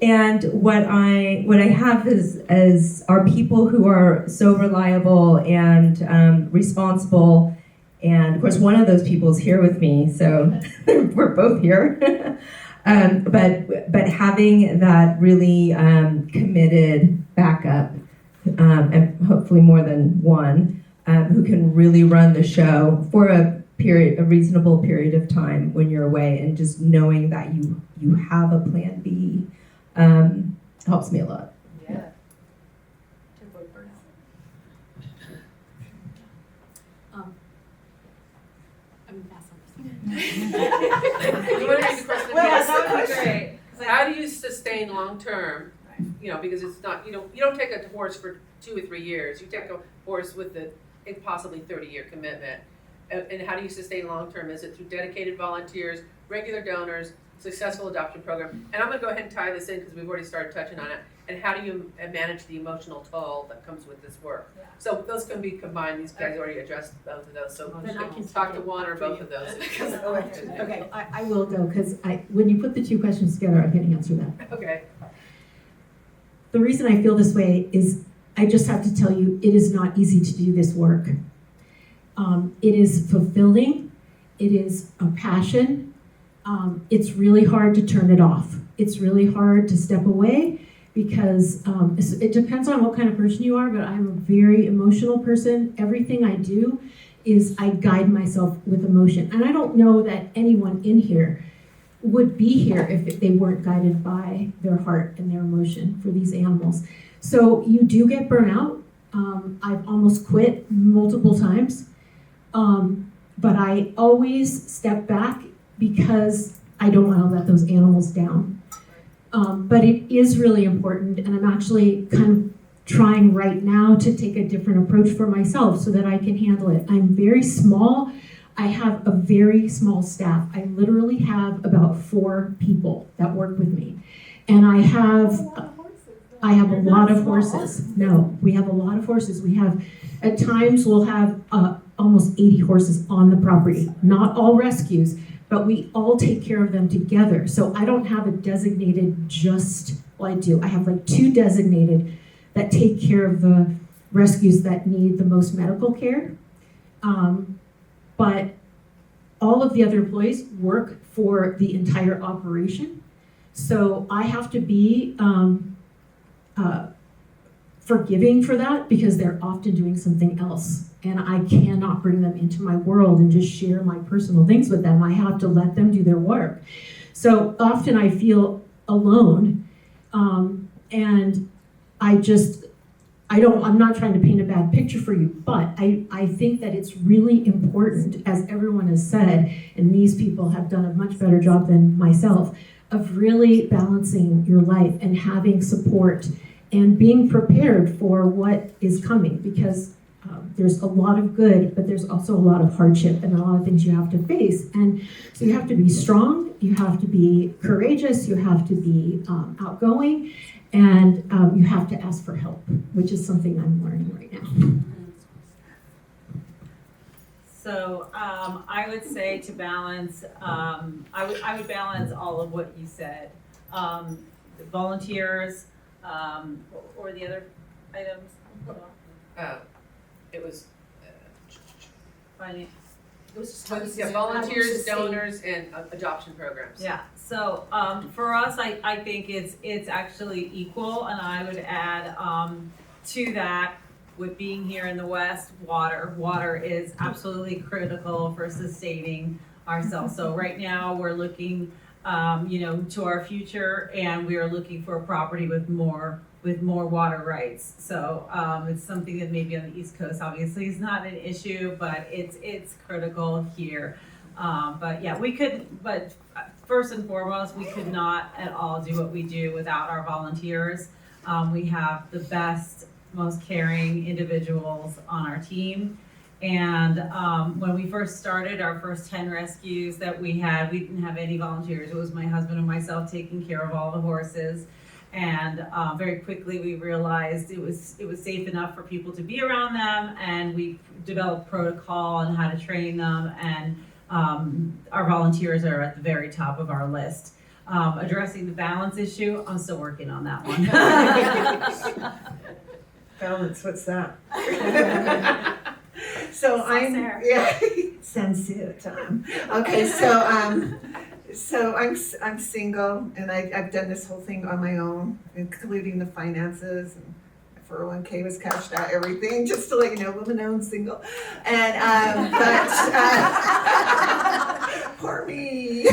And what I have is are people who are so reliable and responsible, and of course one of those people is here with me, so we're both here. But having that really committed backup, and hopefully more than one, who can really run the show for a reasonable period of time when you're away, and just knowing that you have a plan B. Helps me a lot. Yeah. To avoid burnout. I'm passing. You want to read the question? Well, Yes. that would be great. How do you sustain long-term, you know, because it's not, you don't take a horse for 2 or 3 years, you take a horse with a possibly 30-year commitment. And how do you sustain long-term? Is it through dedicated volunteers, regular donors, successful adoption program? And I'm gonna go ahead and tie this in because we've already started touching on it. And how do you manage the emotional toll that comes with this work? Yeah. So those can be combined, these guys already addressed both of those, so Then I can talk to take it one or for both you. of those. Okay, I will go, because when you put the two questions together, I can answer that. Okay. The reason I feel this way is I just have to tell you, it is not easy to do this work. It is fulfilling. It is a passion. It's really hard to turn it off. It's really hard to step away, because it depends on what kind of person you are, but I'm a very emotional person. Everything I do is I guide myself with emotion. And I don't know that anyone in here would be here if they weren't guided by their heart and their emotion for these animals. So you do get burnout. I've almost quit multiple times. But I always step back because I don't want to let those animals down. But it is really important, and I'm actually kind of trying right now to take a different approach for myself so that I can handle it. I'm very small. I have a very small staff. I literally have about 4 people that work with me. And I have a lot of horses. No, we have a lot of horses. We have, at times we'll have almost 80 horses on the property. Not all rescues, but we all take care of them together. So I don't have a designated I do. I have like 2 designated that take care of the rescues that need the most medical care. But all of the other employees work for the entire operation. So I have to be forgiving for that, because they're often doing something else. And I cannot bring them into my world and just share my personal things with them. I have to let them do their work. So often I feel alone. And I'm not trying to paint a bad picture for you, but I think that it's really important, as everyone has said, and these people have done a much better job than myself, of really balancing your life and having support and being prepared for what is coming, because there's a lot of good, but there's also a lot of hardship and a lot of things you have to face. And so you have to be strong, you have to be courageous, you have to be outgoing, and you have to ask for help, which is something I'm learning right now. So I would say to balance, I would balance all of what you said. The volunteers, or the other items. It was, Finance. It was just how to yeah, sustain- volunteers, how to sustain- donors, and adoption programs. Yeah, so for us, I think it's actually equal, and I would add to that, with being here in the West, water. Water is absolutely critical for sustaining ourselves. So right now, we're looking, to our future, and we are looking for a property with more water rights. So it's something that maybe on the East Coast obviously is not an issue, but it's critical here. But yeah, but first and foremost, we could not at all do what we do without our volunteers. We have the best, most caring individuals on our team. And when we first started our first 10 rescues that we didn't have any volunteers. It was my husband and myself taking care of all the horses. And very quickly we realized it was safe enough for people to be around them, and we developed protocol on how to train them, and our volunteers are at the very top of our list. Addressing the balance issue, I'm still working on that one. Balance, what's that? So sensitive time. Okay, so I'm single, and I've done this whole thing on my own, including the finances, and my 401k was cashed out, everything, just to let you know, woman-owned, single, and poor me.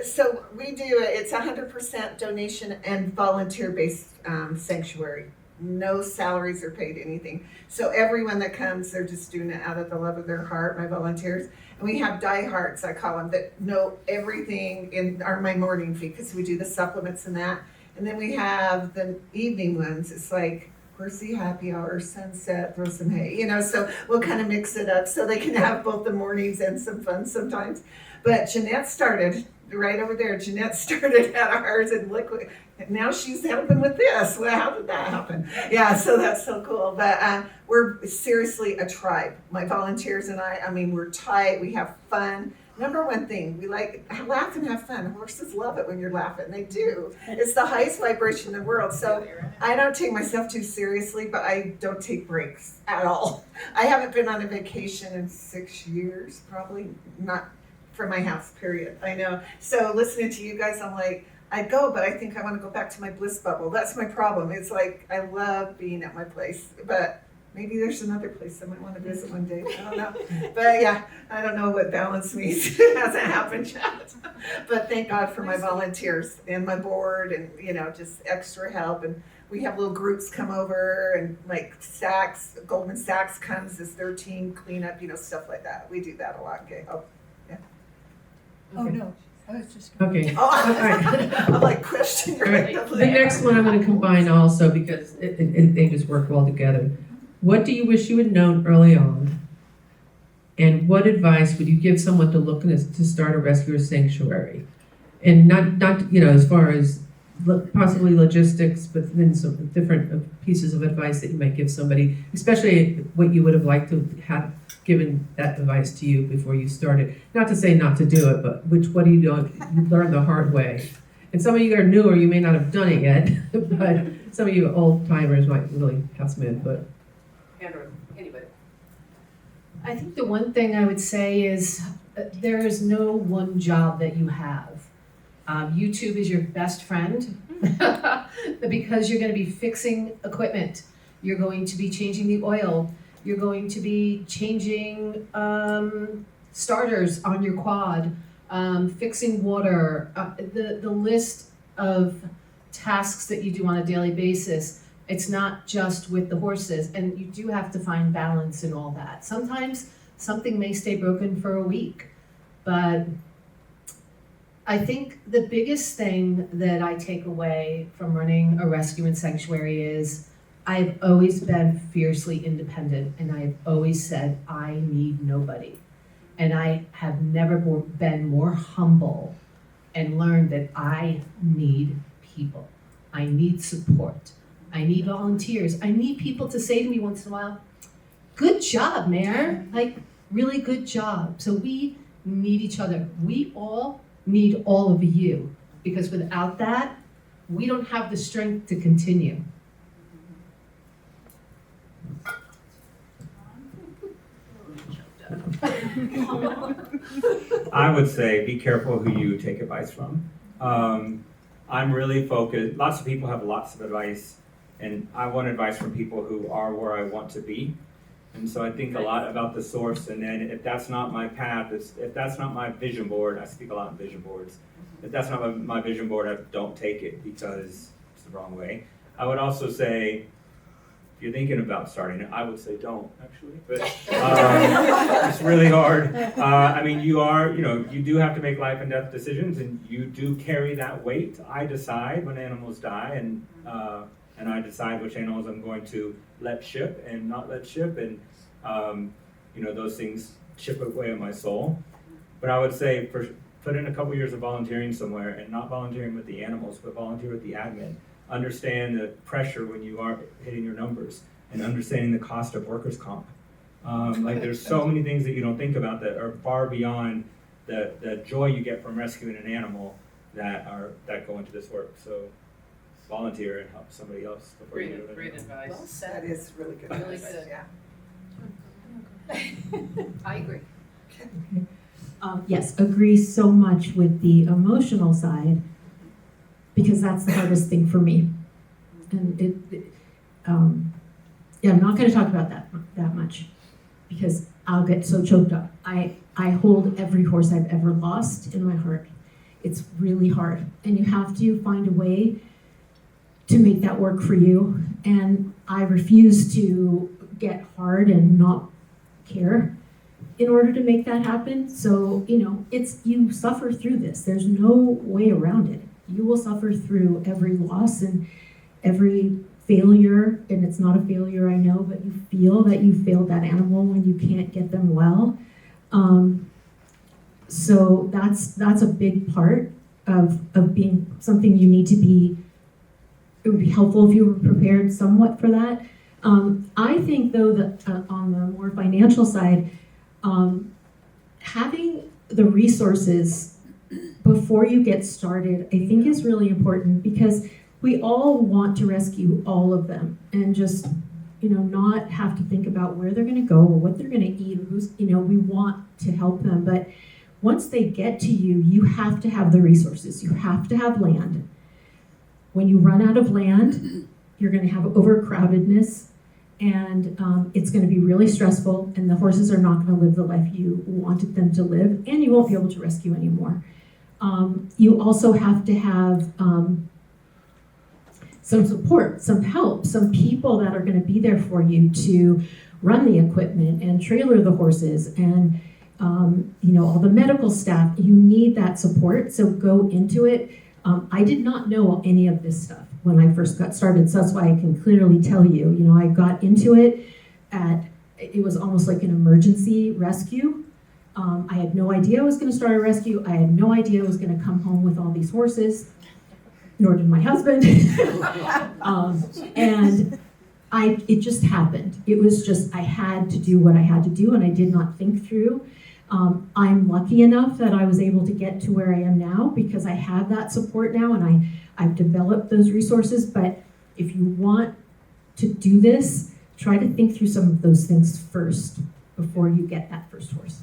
So we do it. It's 100% donation and volunteer-based sanctuary. No salaries are paid, anything. So everyone that comes, they're just doing it out of the love of their heart, my volunteers. And we have diehards, I call them, that know everything in my morning fee, because we do the supplements and that. And then we have the evening ones. It's like horsey happy hour, sunset, throw some hay, so we'll kind of mix it up so they can have both the mornings and some fun sometimes. But Jeanette started right over there. Jeanette started at ours, and look, now she's helping with this. Well, how did that happen? Yeah, so that's so cool. But we're seriously a tribe. My volunteers and I mean, we're tight. We have fun. Number one thing, we laugh and have fun. Horses love it when you're laughing. They do. It's the highest vibration in the world. So I don't take myself too seriously, but I don't take breaks at all. I haven't been on a vacation in 6 years, probably not from my house, period. I know. So listening to you guys, I'm like, I go, but I think I want to go back to my bliss bubble. That's my problem. It's like, I love being at my place, but maybe there's another place I might want to visit one day. I don't know. But yeah, I don't know what balance means. It hasn't happened yet. But thank God for my volunteers and my board, and just extra help. And we have little groups come over, and like Goldman Sachs comes as their team cleanup, stuff like that. We do that a lot. Okay. Oh, yeah. Oh, no, I was just. Okay. Oh, All right. I'm like questioning. All right. The next one I'm going to combine also because they just work well together. What do you wish you had known early on? And what advice would you give someone to start a rescue or sanctuary? And not as far as possibly logistics, but then some different pieces of advice that you might give somebody, especially what you would have liked to have given that advice to you before you started. Not to say not to do it, but what do you do? You learn the hard way. And some of you are newer, you may not have done it yet, but some of you old timers might really have some input. Andrew, anybody? I think the one thing I would say is there is no one job that you have. YouTube is your best friend because you're going to be fixing equipment. You're going to be changing the oil. You're going to be changing starters on your quad, fixing water. The list of tasks that you do on a daily basis, it's not just with the horses, and you do have to find balance in all that. Sometimes something may stay broken for a week, but I think the biggest thing that I take away from running a rescue and sanctuary is I've always been fiercely independent, and I've always said, I need nobody. And I have never been more humble and learned that I need people. I need support. I need volunteers. I need people to say to me once in a while, good job, Mayor. Like, really good job. So we need each other. We all need all of you, because without that, we don't have the strength to continue. I would say be careful who you take advice from. I'm really focused. Lots of people have lots of advice, and I want advice from people who are where I want to be. And so I think a lot about the source, and then if that's not my path, if that's not my vision board, I speak a lot in vision boards. If that's not my vision board, I don't take it because it's the wrong way. I would also say, if you're thinking about starting it, I would say don't, actually. But it's really hard. I mean, you do have to make life and death decisions, and you do carry that weight. I decide when animals die, and I decide which animals I'm going to let ship and not let ship, and those things chip away at my soul. But I would say put in a couple years of volunteering somewhere, and not volunteering with the animals, but volunteer with the admin. Understand the pressure when you are hitting your numbers, and understanding the cost of workers' comp. There's so many things that you don't think about that are far beyond the joy you get from rescuing an animal that go into this work. So volunteer and help somebody else before you do it. Great advice. Well said. That is really good Really advice, good. yeah. I agree. Yes, agree so much with the emotional side, because that's the hardest thing for me. And I'm not going to talk about that much, because I'll get so choked up. I hold every horse I've ever lost in my heart. It's really hard, and you have to find a way to make that work for you. And I refuse to get hard and not care in order to make that happen. So, you suffer through this. There's no way around it. You will suffer through every loss and every failure, and it's not a failure, I know, but you feel that you failed that animal when you can't get them well. So that's a big part of being something you need to be. It would be helpful if you were prepared somewhat for that. I think, though, that on the more financial side, having the resources before you get started, I think, is really important, because we all want to rescue all of them and just, not have to think about where they're going to go or what they're going to eat or who's, we want to help them. But once they get to you, you have to have the resources. You have to have land. When you run out of land, you're going to have overcrowdedness, and it's going to be really stressful, and the horses are not going to live the life you wanted them to live, and you won't be able to rescue anymore. You also have to have some support, some help, some people that are going to be there for you to run the equipment and trailer the horses, and all the medical staff. You need that support, so go into it. I did not know any of this stuff when I first got started, so that's why I can clearly tell you. I got into it it was almost like an emergency rescue. I had no idea I was going to start a rescue. I had no idea I was going to come home with all these horses, nor did my husband. And it just happened. It was just, I had to do what I had to do, and I did not think through. I'm lucky enough that I was able to get to where I am now, because I have that support now, and I've developed those resources. But if you want to do this, try to think through some of those things first before you get that first horse.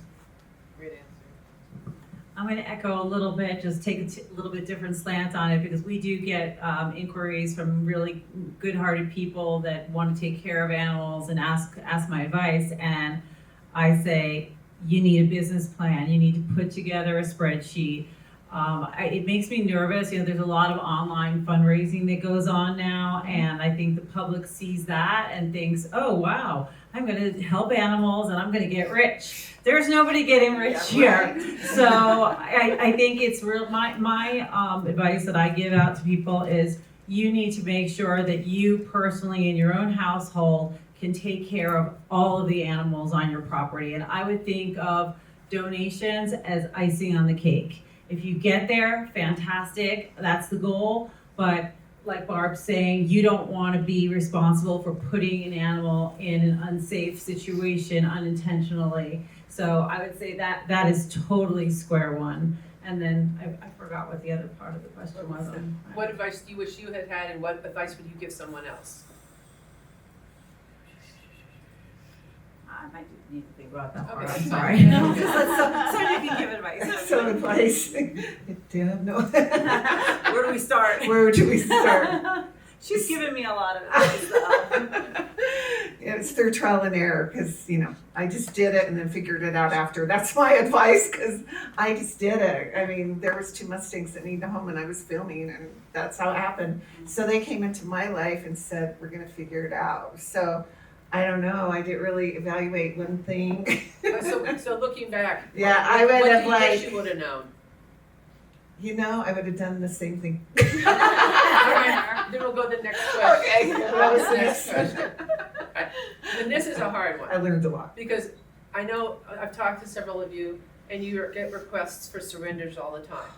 Great answer. I'm going to echo a little bit, just take a little bit different slant on it, because we do get inquiries from really good-hearted people that want to take care of animals and ask my advice. And I say, you need a business plan. You need to put together a spreadsheet. It makes me nervous. There's a lot of online fundraising that goes on now, and I think the public sees that and thinks, oh, wow, I'm going to help animals and I'm going to get rich. There's nobody getting rich here. So I think it's real. My advice that I give out to people is, you need to make sure that you personally in your own household can take care of all of the animals on your property. And I would think of donations as icing on the cake. If you get there, fantastic, that's the goal. But like Barb's saying, you don't want to be responsible for putting an animal in an unsafe situation unintentionally. So I would say that is totally square one. And then I forgot what the other part of the question was. What advice do you wish you had had, and what advice would you give someone else? I might need to think about that part. Okay. I'm sorry. So you can give advice. Some advice. Damn, no. Where do we start? Where do we start? She's given me a lot of advice though. Yeah, it's through trial and error, because, I just did it and then figured it out after. That's my advice, because I just did it. I mean, there was 2 Mustangs that needed a home and I was filming, and that's how it happened. So they came into my life and said, we're gonna figure it out. So I don't know, I didn't really evaluate one thing. So looking back, Yeah, I would what have do you wish you would have known? I would have done the same thing. Then we'll go to the next question. Okay, that was the next question. And this is a hard one. I learned a lot. Because I know I've talked to several of you, and you get requests for surrenders all the time.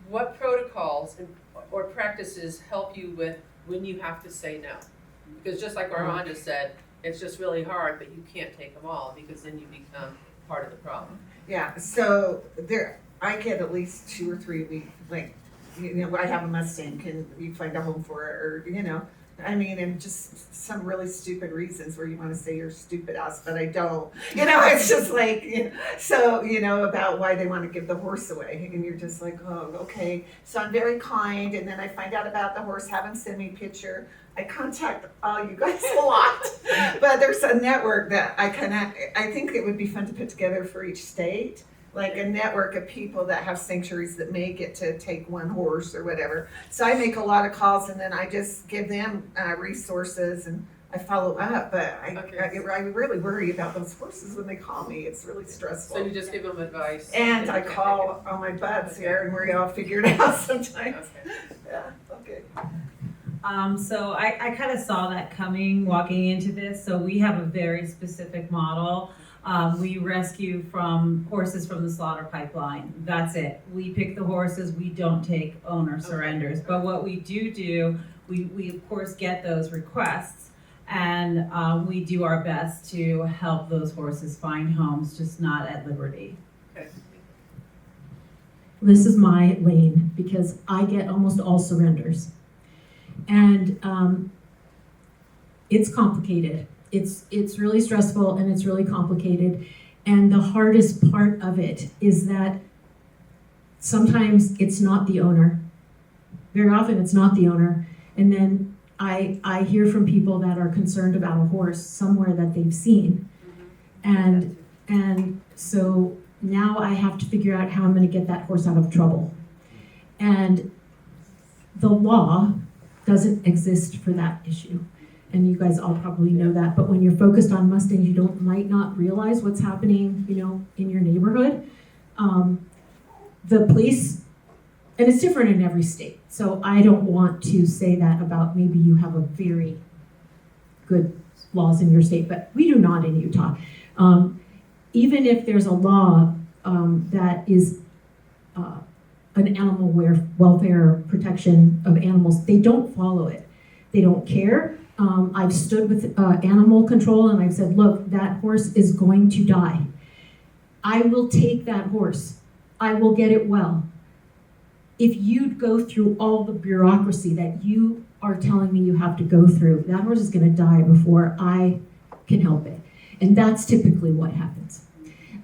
What protocols or practices help you with when you have to say no? Because just like Armando said, it's just really hard, but you can't take them all, because then you become part of the problem. Yeah, so I get at least 2 or 3 weeks, I have a Mustang, can you find a home for it, or, and just some really stupid reasons where you want to say you're stupid ass, but I don't. It's just like, about why they want to give the horse away. And you're just like, oh, okay. So I'm very kind, and then I find out about the horse, have them send me a picture. I contact all you guys a lot. But there's a network that I think it would be fun to put together for each state. Like a network of people that have sanctuaries that may get to take one horse or whatever. So I make a lot of calls, and then I just give them resources, and I follow up. But I really worry about those horses when they call me. It's really stressful. So you just give them advice. And I call all my buds here, and we're all figured out sometimes. Okay. Yeah, okay. So I kind of saw that coming walking into this. So we have a very specific model. We rescue horses from the slaughter pipeline. That's it. We pick the horses. We don't take owner surrenders. But what we do, we of course get those requests, and we do our best to help those horses find homes, just not at liberty. Okay. This is my lane because I get almost all surrenders. And it's complicated. It's really stressful, and it's really complicated. And the hardest part of it is that sometimes it's not the owner. Very often it's not the owner. And then I hear from people that are concerned about a horse somewhere that they've seen. And so now I have to figure out how I'm going to get that horse out of trouble. And the law doesn't exist for that issue. And you guys all probably know that, but when you're focused on Mustangs, you might not realize what's happening, in your neighborhood. The police, and it's different in every state, so I don't want to say that about maybe you have a very good laws in your state, but we do not in Utah. Even if there's a law that is an animal welfare protection of animals, they don't follow it. They don't care. I've stood with animal control and I've said, look, that horse is going to die. I will take that horse. I will get it well. If you'd go through all the bureaucracy that you are telling me you have to go through, that horse is going to die before I can help it. And that's typically what happens.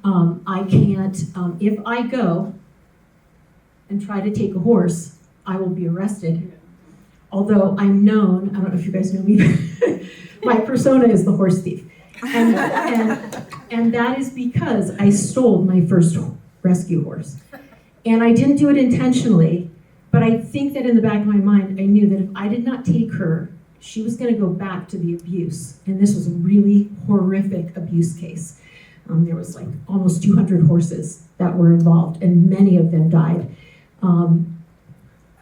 I can't, if I go and try to take a horse, I will be arrested. Although I'm known, I don't know if you guys know me, my persona is the horse thief. And that is because I stole my first rescue horse. And I didn't do it intentionally, but I think that in the back of my mind, I knew that if I did not take her, she was gonna go back to the abuse. And this was a really horrific abuse case. There was like almost 200 horses that were involved, and many of them died.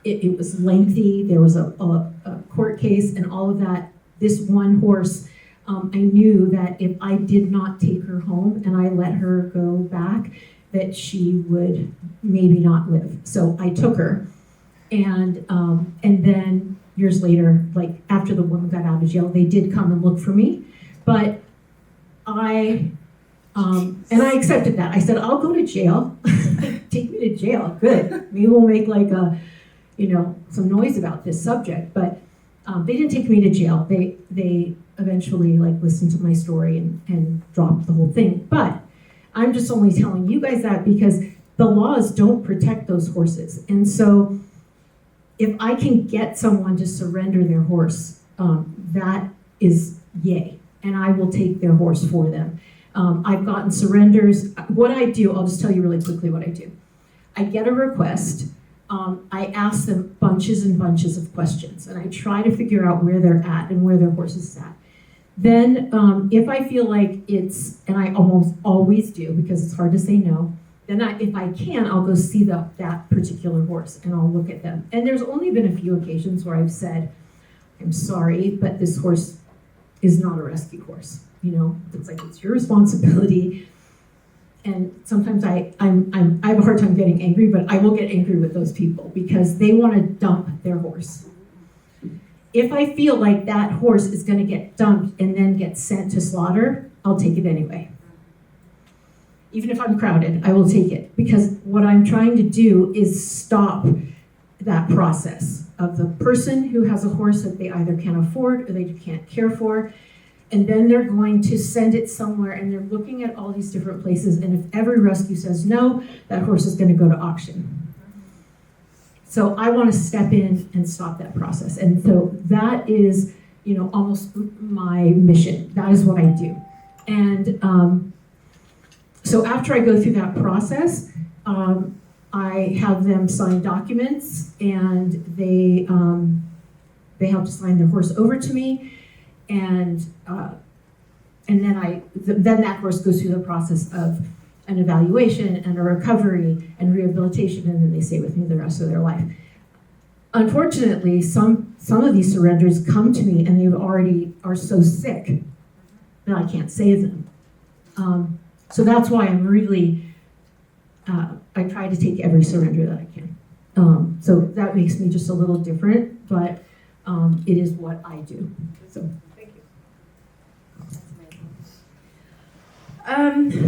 it was lengthy. There was a court case and all of that. This one horse, I knew that if I did not take her home and I let her go back, that she would maybe not live. So I took her, and then years later, like after the woman got out of jail, they did come and look for me, but I accepted that. I said, I'll go to jail. Take me to jail. Good. Maybe we'll make like some noise about this subject. But they didn't take me to jail. They eventually listened to my story and dropped the whole thing. But I'm just only telling you guys that because the laws don't protect those horses. And so if I can get someone to surrender their horse, that is yay. And I will take their horse for them. I've gotten surrenders. What I do, I'll just tell you really quickly what I do. I get a request. I ask them bunches and bunches of questions, and I try to figure out where they're at and where their horse is at. Then if I feel like it's, and I almost always do because it's hard to say no, then if I can, I'll go see that particular horse and I'll look at them. And there's only been a few occasions where I've said, I'm sorry, but this horse is not a rescue horse. It's like, it's your responsibility. And sometimes I have a hard time getting angry, but I will get angry with those people because they want to dump their horse. If I feel like that horse is going to get dumped and then get sent to slaughter, I'll take it anyway. Even if I'm crowded, I will take it because what I'm trying to do is stop that process of the person who has a horse that they either can't afford or they can't care for. And then they're going to send it somewhere and they're looking at all these different places. And if every rescue says no, that horse is going to go to auction. So I want to step in and stop that process. And so that is, almost my mission. That is what I do. And so after I go through that process, I have them sign documents and they have to sign their horse over to me. And then that horse goes through the process of an evaluation and a recovery and rehabilitation, and then they stay with me the rest of their life. Unfortunately, some of these surrenders come to me and they already are so sick that I can't save them. So that's why I'm really, I try to take every surrender that I can. So that makes me just a little different, but it is what I do. So.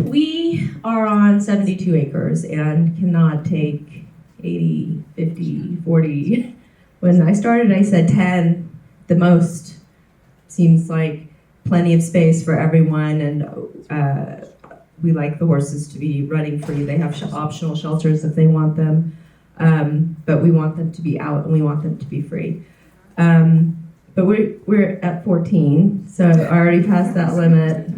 We are on 72 acres and cannot take 80, 50, 40. When I started, I said 10, the most. Seems like plenty of space for everyone, and we like the horses to be running free. They have optional shelters if they want them, but we want them to be out and we want them to be free. But we're at 14, so I already passed that limit.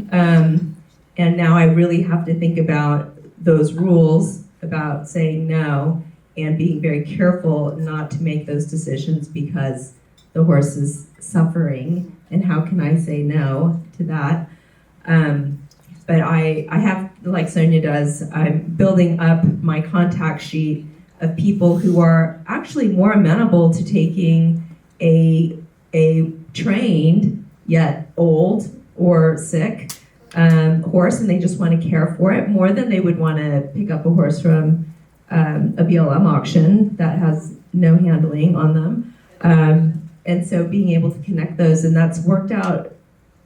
And now I really have to think about those rules about saying no and being very careful not to make those decisions because the horse is suffering. And how can I say no to that? But I have, like Sonia does, I'm building up my contact sheet of people who are actually more amenable to taking a trained yet old or sick horse, and they just want to care for it more than they would want to pick up a horse from a BLM auction that has no handling on them. And so being able to connect those, and that's worked out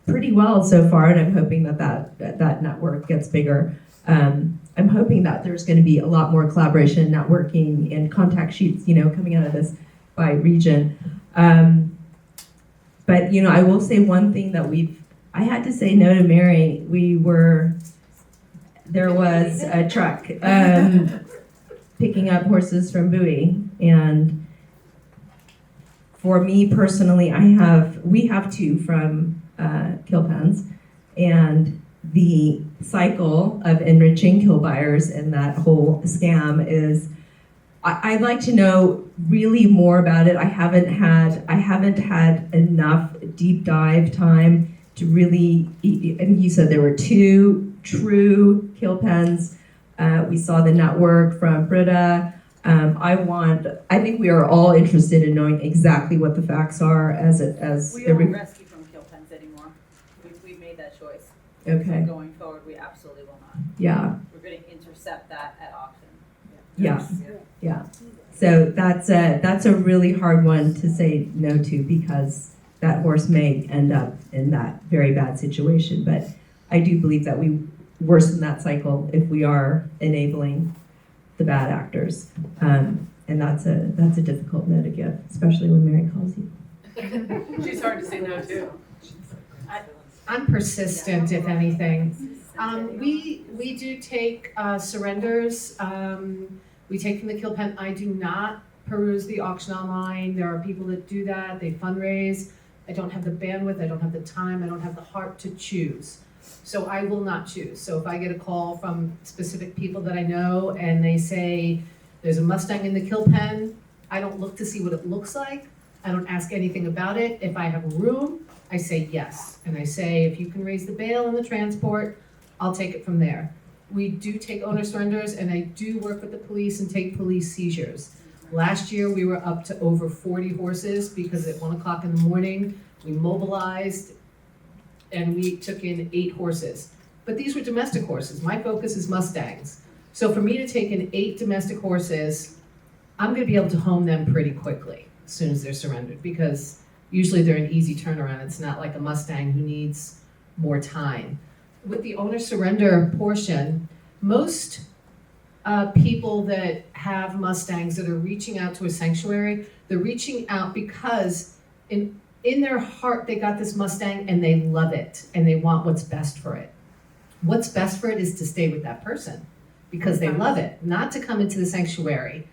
pretty well so far, and I'm hoping that network gets bigger. I'm hoping that there's going to be a lot more collaboration, networking, and contact sheets, coming out of this by region. But, I will say one thing that I had to say no to Mary. There was a truck picking up horses from Bowie, and for me personally, we have two from kill pens, and the cycle of enriching kill buyers and that whole scam is, I'd like to know really more about it. I haven't had enough deep dive time to really, and you said there were two true kill pens. We saw the network from Britta. I think we are all interested in knowing exactly what the facts are as We every, don't rescue from kill pens anymore. We've made that choice. okay, So going forward, we absolutely will not. yeah, We're gonna intercept that at auction. yeah. So that's a really hard one to say no to, because that horse may end up in that very bad situation. But I do believe that we worsen that cycle if we are enabling the bad actors. And that's a difficult no to give, especially when Mary calls you. She's hard to say no to. I'm persistent, if anything. We do take surrenders. We take from the kill pen. I do not peruse the auction online. There are people that do that. They fundraise. I don't have the bandwidth. I don't have the time. I don't have the heart to choose. So I will not choose. So if I get a call from specific people that I know and they say there's a Mustang in the kill pen, I don't look to see what it looks like. I don't ask anything about it. If I have room, I say yes. And I say, if you can raise the bail and the transport, I'll take it from there. We do take owner surrenders, and I do work with the police and take police seizures. Last year, we were up to over 40 horses because at 1 o'clock in the morning, we mobilized and we took in 8 horses. But these were domestic horses. My focus is Mustangs. So for me to take in 8 domestic horses, I'm gonna be able to home them pretty quickly as soon as they're surrendered, because usually they're an easy turnaround. It's not like a Mustang who needs more time. With the owner surrender portion, most people that have Mustangs that are reaching out to a sanctuary, they're reaching out because in their heart they got this Mustang and they love it and they want what's best for it. What's best for it is to stay with that person because they love it, not to come into the sanctuary.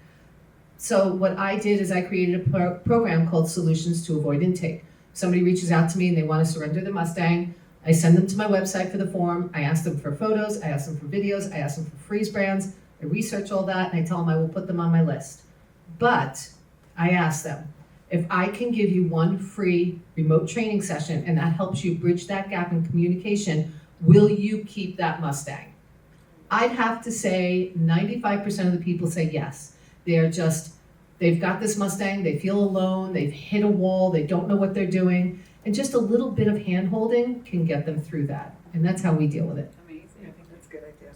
So what I did is I created a program called Solutions to Avoid Intake. Somebody reaches out to me and they want to surrender the Mustang. I send them to my website for the form. I ask them for photos. I ask them for videos. I ask them for freeze brands. I research all that and I tell them I will put them on my list. But I ask them, if I can give you one free remote training session and that helps you bridge that gap in communication, will you keep that Mustang? I'd have to say 95% of the people say yes. They've got this Mustang, they feel alone, they've hit a wall, they don't know what they're doing, and just a little bit of hand-holding can get them through that. And that's how we deal with it. Amazing, I think that's a good idea.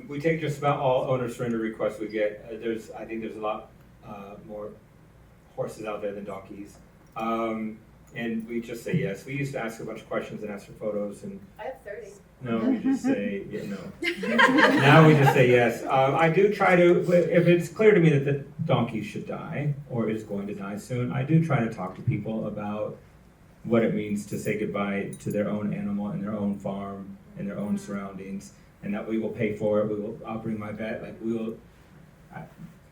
We take just about all owner surrender requests we get. I think there's a lot more horses out there than donkeys. And we just say yes. We used to ask a bunch of questions and ask for photos and. I have 30. No, we just say, yeah, no. Now we just say yes. I do try to, if it's clear to me that the donkey should die or is going to die soon, I do try to talk to people about what it means to say goodbye to their own animal and their own farm and their own surroundings, and that we will pay for it. I'll bring my vet.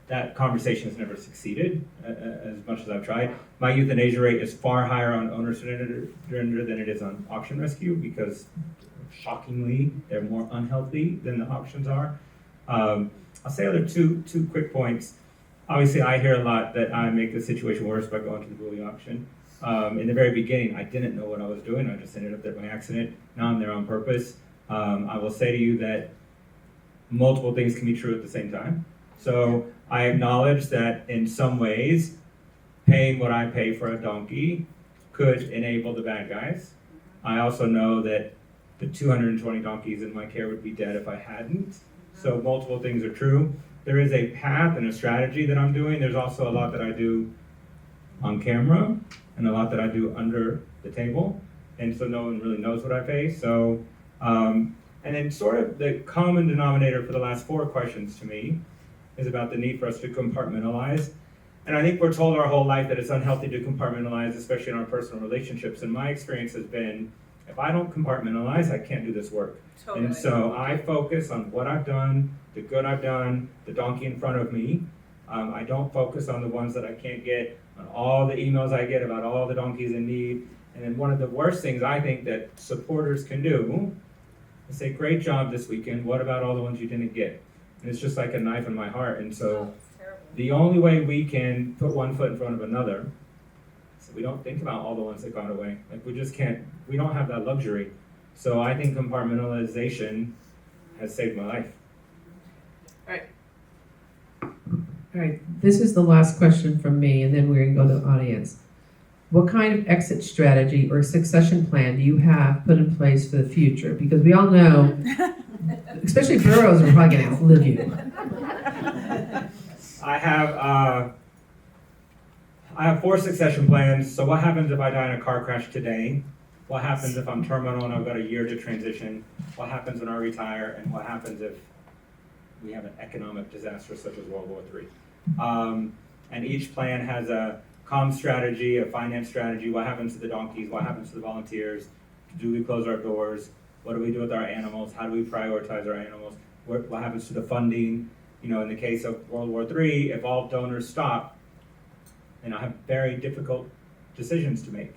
That conversation has never succeeded as much as I've tried. My euthanasia rate is far higher on owner surrender than it is on auction rescue because, shockingly, they're more unhealthy than the auctions are. I'll say other two quick points. Obviously, I hear a lot that I make the situation worse by going to the bully auction. In the very beginning, I didn't know what I was doing. I just ended up there by accident. Now I'm there on purpose. I will say to you that multiple things can be true at the same time. So I acknowledge that in some ways, paying what I pay for a donkey could enable the bad guys. I also know that the 220 donkeys in my care would be dead if I hadn't. So multiple things are true. There is a path and a strategy that I'm doing. There's also a lot that I do on camera and a lot that I do under the table. And so no one really knows what I pay. So, and then sort of the common denominator for the last 4 questions to me is about the need for us to compartmentalize. And I think we're told our whole life that it's unhealthy to compartmentalize, especially in our personal relationships. And my experience has been, if I don't compartmentalize, I can't do this work. Totally. And so I focus on what I've done, the good I've done, the donkey in front of me. I don't focus on the ones that I can't get, on all the emails I get about all the donkeys in need. And then one of the worst things I think that supporters can do is say, great job this weekend, what about all the ones you didn't get? And it's just like a knife in my heart. And so the only way we can put one foot in front of another, so we don't think about all the ones that got away. Like we just can't, we don't have that luxury. So I think compartmentalization has saved my life. All right, All right, this is the last question from me, and then we're gonna go to the audience. What kind of exit strategy or succession plan do you have put in place for the future? Because we all know, especially Burros are probably gonna outlive you. I have 4 succession plans. So what happens if I die in a car crash today? What happens if I'm terminal and I've got a year to transition? What happens when I retire? And what happens if we have an economic disaster such as World War III? And each plan has a comm strategy, a finance strategy. What happens to the donkeys? What happens to the volunteers? Do we close our doors? What do we do with our animals? How do we prioritize our animals? What happens to the funding? You know, in the case of World War III, if all donors stop, then I have very difficult decisions to make,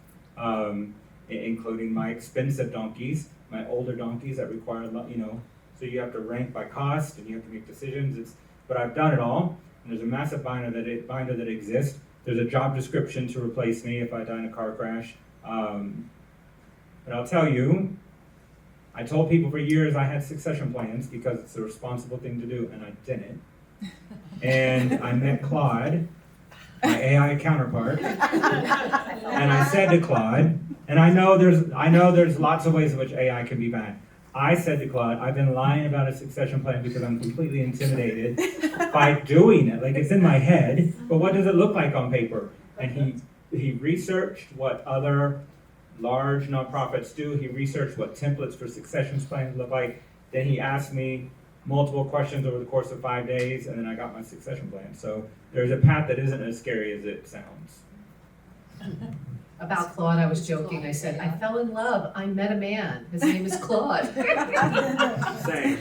including my expensive donkeys, my older donkeys that require, so you have to rank by cost and you have to make decisions. But I've done it all, and there's a massive binder that exists. There's a job description to replace me if I die in a car crash. But I'll tell you, I told people for years I had succession plans because it's a responsible thing to do, and I didn't. And I met Claude, my AI counterpart, and I said to Claude, and I know there's lots of ways in which AI can be bad. I said to Claude, I've been lying about a succession plan because I'm completely intimidated by doing it. Like, it's in my head, but what does it look like on paper? And he researched what other large nonprofits do. He researched what templates for succession plans look like. Then he asked me multiple questions over the course of 5 days, and then I got my succession plan. So there's a path that isn't as scary as it sounds. About Claude, I was joking. I said, I fell in love. I met a man. His name is Claude. Same.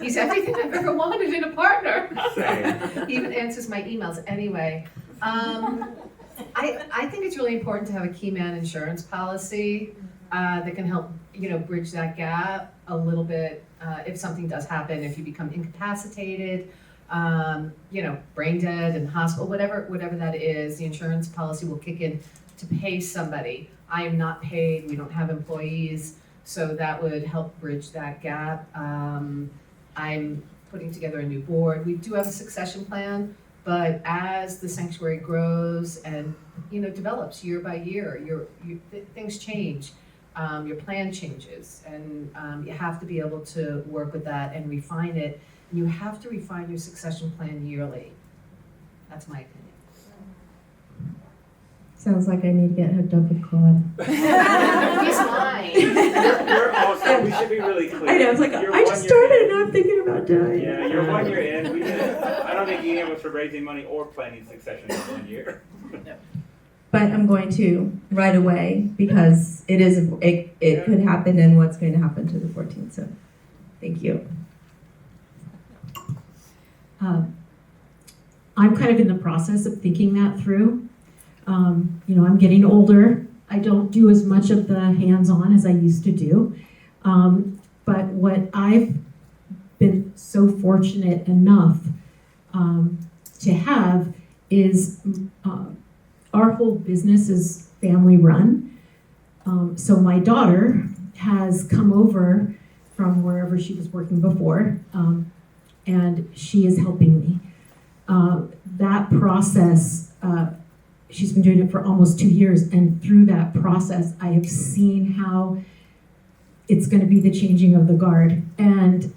He's everything I've ever wanted in a partner. Same. He even answers my emails. Anyway, I think it's really important to have a key man insurance policy that can help, bridge that gap a little bit if something does happen, if you become incapacitated, brain dead in hospital, whatever that is, the insurance policy will kick in to pay somebody. I am not paid, we don't have employees, so that would help bridge that gap. I'm putting together a new board. We do have a succession plan, but as the sanctuary grows and develops year by year, things change. Your plan changes, and you have to be able to work with that and refine it. And you have to refine your succession plan yearly. That's my opinion. Sounds like I need to get hooked up with Claude. He's mine. You're also, we should be really clear. I know, it's like, I just started and I'm thinking about dying. Yeah, you're 1 year in. I don't think any of us are raising money or planning succession in 1 year. But I'm going to right away because it could happen and what's going to happen to the 14th. So thank you. I'm kind of in the process of thinking that through. I'm getting older. I don't do as much of the hands-on as I used to do. But what I've been so fortunate enough to have is our whole business is family run. So my daughter has come over from wherever she was working before, and she is helping me. That process, she's been doing it for almost 2 years, and through that process, I have seen how it's going to be the changing of the guard. And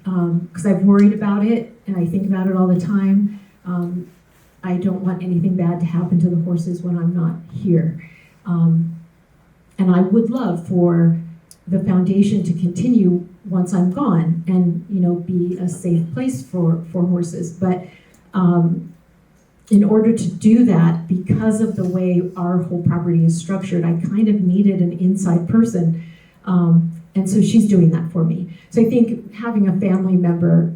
because I've worried about it, and I think about it all the time, I don't want anything bad to happen to the horses when I'm not here. And I would love for the foundation to continue once I'm gone and, be a safe place for horses. But in order to do that, because of the way our whole property is structured, I kind of needed an inside person. And so she's doing that for me. So I think having a family member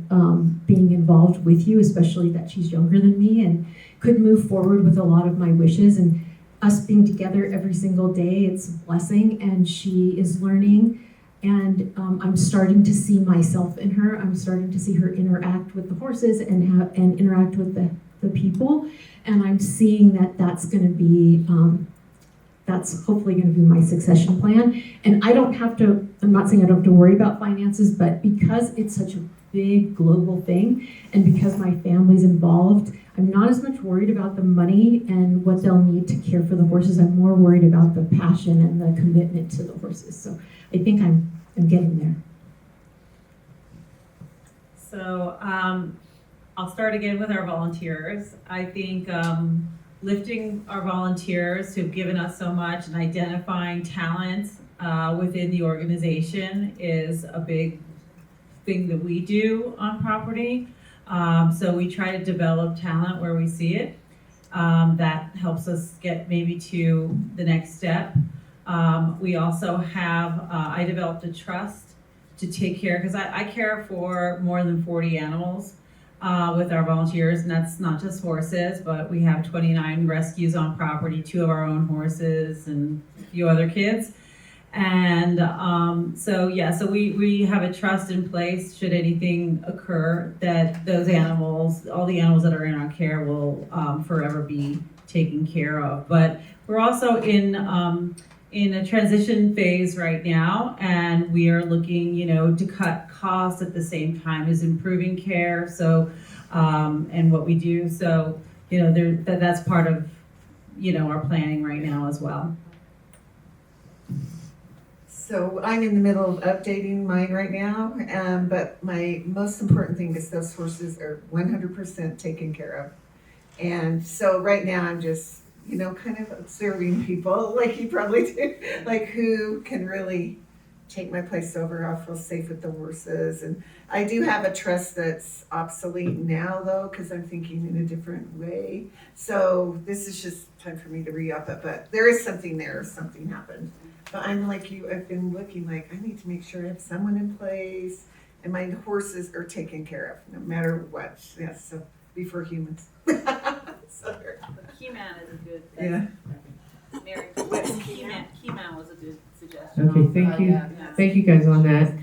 being involved with you, especially that she's younger than me and could move forward with a lot of my wishes, and us being together every single day, it's a blessing. And she is learning, and I'm starting to see myself in her. I'm starting to see her interact with the horses and interact with the people. And I'm seeing that that's going to be that's hopefully going to be my succession plan. And I'm not saying I don't have to worry about finances, but because it's such a big global thing, and because my family's involved, I'm not as much worried about the money and what they'll need to care for the horses. I'm more worried about the passion and the commitment to the horses. So I think I'm getting there. So I'll start again with our volunteers. I think lifting our volunteers who've given us so much and identifying talent within the organization is a big thing that we do on property. So we try to develop talent where we see it. That helps us get maybe to the next step. We also have, I developed a trust to take care, because I care for more than 40 animals with our volunteers, and that's not just horses, but we have 29 rescues on property, 2 of our own horses and a few other kids. And so we have a trust in place should anything occur that those animals, all the animals that are in our care will forever be taken care of. But we're also in a transition phase right now, and we are looking, to cut costs at the same time as improving care. So, and what we do. So, that's part of, our planning right now as well. So I'm in the middle of updating mine right now, but my most important thing is those horses are 100% taken care of. And so right now I'm just, kind of observing people like you probably do, like who can really take my place over. I'll feel safe with the horses. And I do have a trust that's obsolete now though, because I'm thinking in a different way. So this is just time for me to re-up it, but there is something there if something happened. But I'm like you, I've been looking like I need to make sure I have someone in place and my horses are taken care of no matter what. Yes, so before humans. Key-man is a good. Yeah. Mary, Key-man was a good suggestion. Okay, thank you. Thank you guys on that.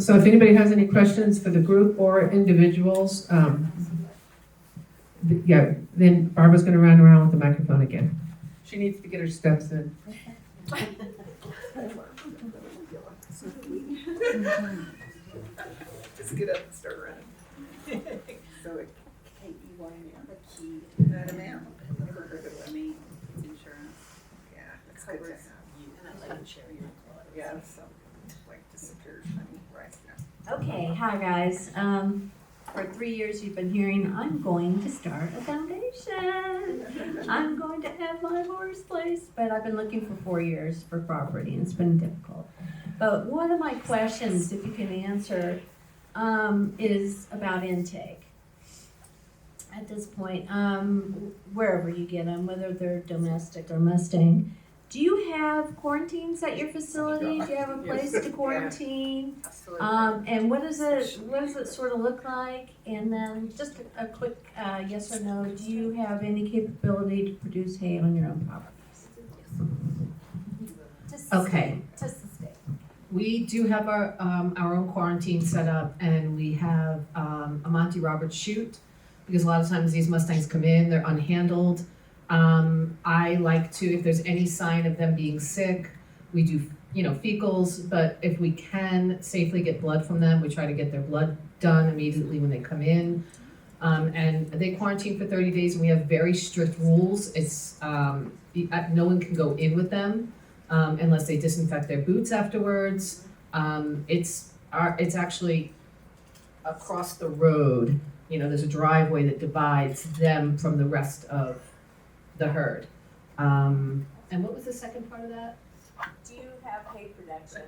So if anybody has any questions for the group or individuals, then Barbara's gonna run around with the microphone again. She needs to get her steps in. Just get up and start running. So it Key. Not a man. Never heard of it. I mean, it's insurance. Yeah, it's good to have. And I like share your clothes. Yeah, so like disappears funny right now. Okay, hi guys. For 3 years you've been hearing, I'm going to start a foundation. I'm going to have my horse place, but I've been looking for 4 years for property and it's been difficult. But one of my questions, if you can answer, is about intake. At this point, wherever you get them, whether they're domestic or Mustang, do you have quarantines at your facility? Do you have a place to quarantine? And what does it sort of look like? And then just a quick yes or no, do you have any capability to produce hay on your own properties? Okay. To sustain. We do have our own quarantine set up, and we have a Monty Roberts chute, because a lot of times these Mustangs come in, they're unhandled. I like to, if there's any sign of them being sick, we do, fecals, but if we can safely get blood from them, we try to get their blood done immediately when they come in. And they quarantine for 30 days, and we have very strict rules. It's, no one can go in with them unless they disinfect their boots afterwards. It's actually across the road. There's a driveway that divides them from the rest of the herd. And what was the second part of that? Do you have hay production?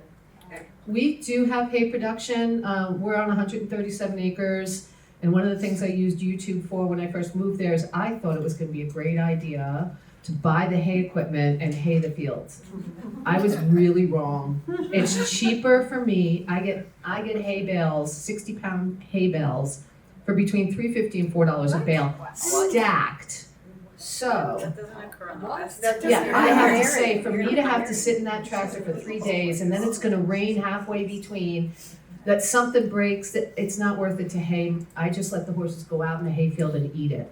We do have hay production. We're on 137 acres. And one of the things I used YouTube for when I first moved there is I thought it was going to be a great idea to buy the hay equipment and hay the fields. I was really wrong. It's cheaper for me. I get hay bales, 60-pound hay bales, for between $3.50 and $4 a bale, stacked. So, That doesn't occur on the west. I have to say, for me to have to sit in that tractor for 3 days, and then it's gonna rain halfway between, that something breaks, that it's not worth it to hay. I just let the horses go out in the hayfield and eat it.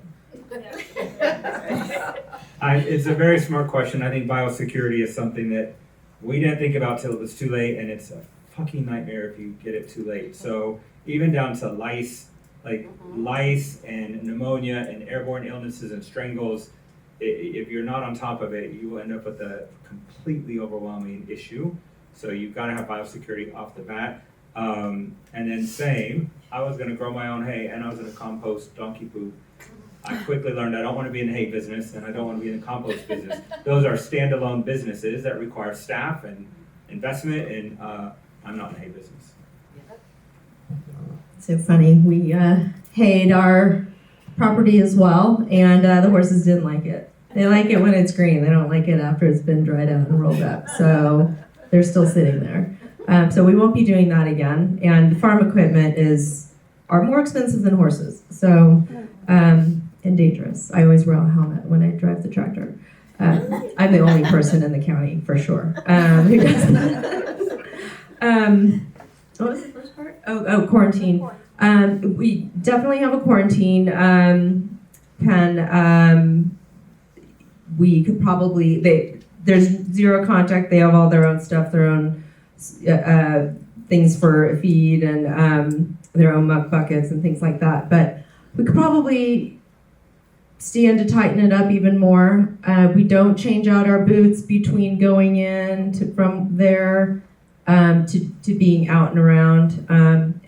It's a very smart question. I think biosecurity is something that we didn't think about till it was too late, and it's a fucking nightmare if you get it too late. So even down to lice, like lice and pneumonia and airborne illnesses and strangles. If you're not on top of it, you will end up with a completely overwhelming issue. So you've got to have biosecurity off the bat. And then same, I was going to grow my own hay and I was going to compost donkey poop. I quickly learned I don't want to be in the hay business and I don't want to be in the compost business. Those are standalone businesses that require staff and investment, and I'm not in the hay business. So funny, we hayed our property as well, and the horses didn't like it. They like it when it's green. They don't like it after it's been dried out and rolled up. So they're still sitting there. So we won't be doing that again. And farm equipment are more expensive than horses. So and dangerous. I always wear a helmet when I drive the tractor. I'm the only person in the county for sure who does that. What was the first part? Oh, quarantine. We definitely have a quarantine pen. We could probably, there's zero contact. They have all their own stuff, their own things for feed and their own muck buckets and things like that. But we could probably stand to tighten it up even more. We don't change out our boots between going in from there to being out and around. And,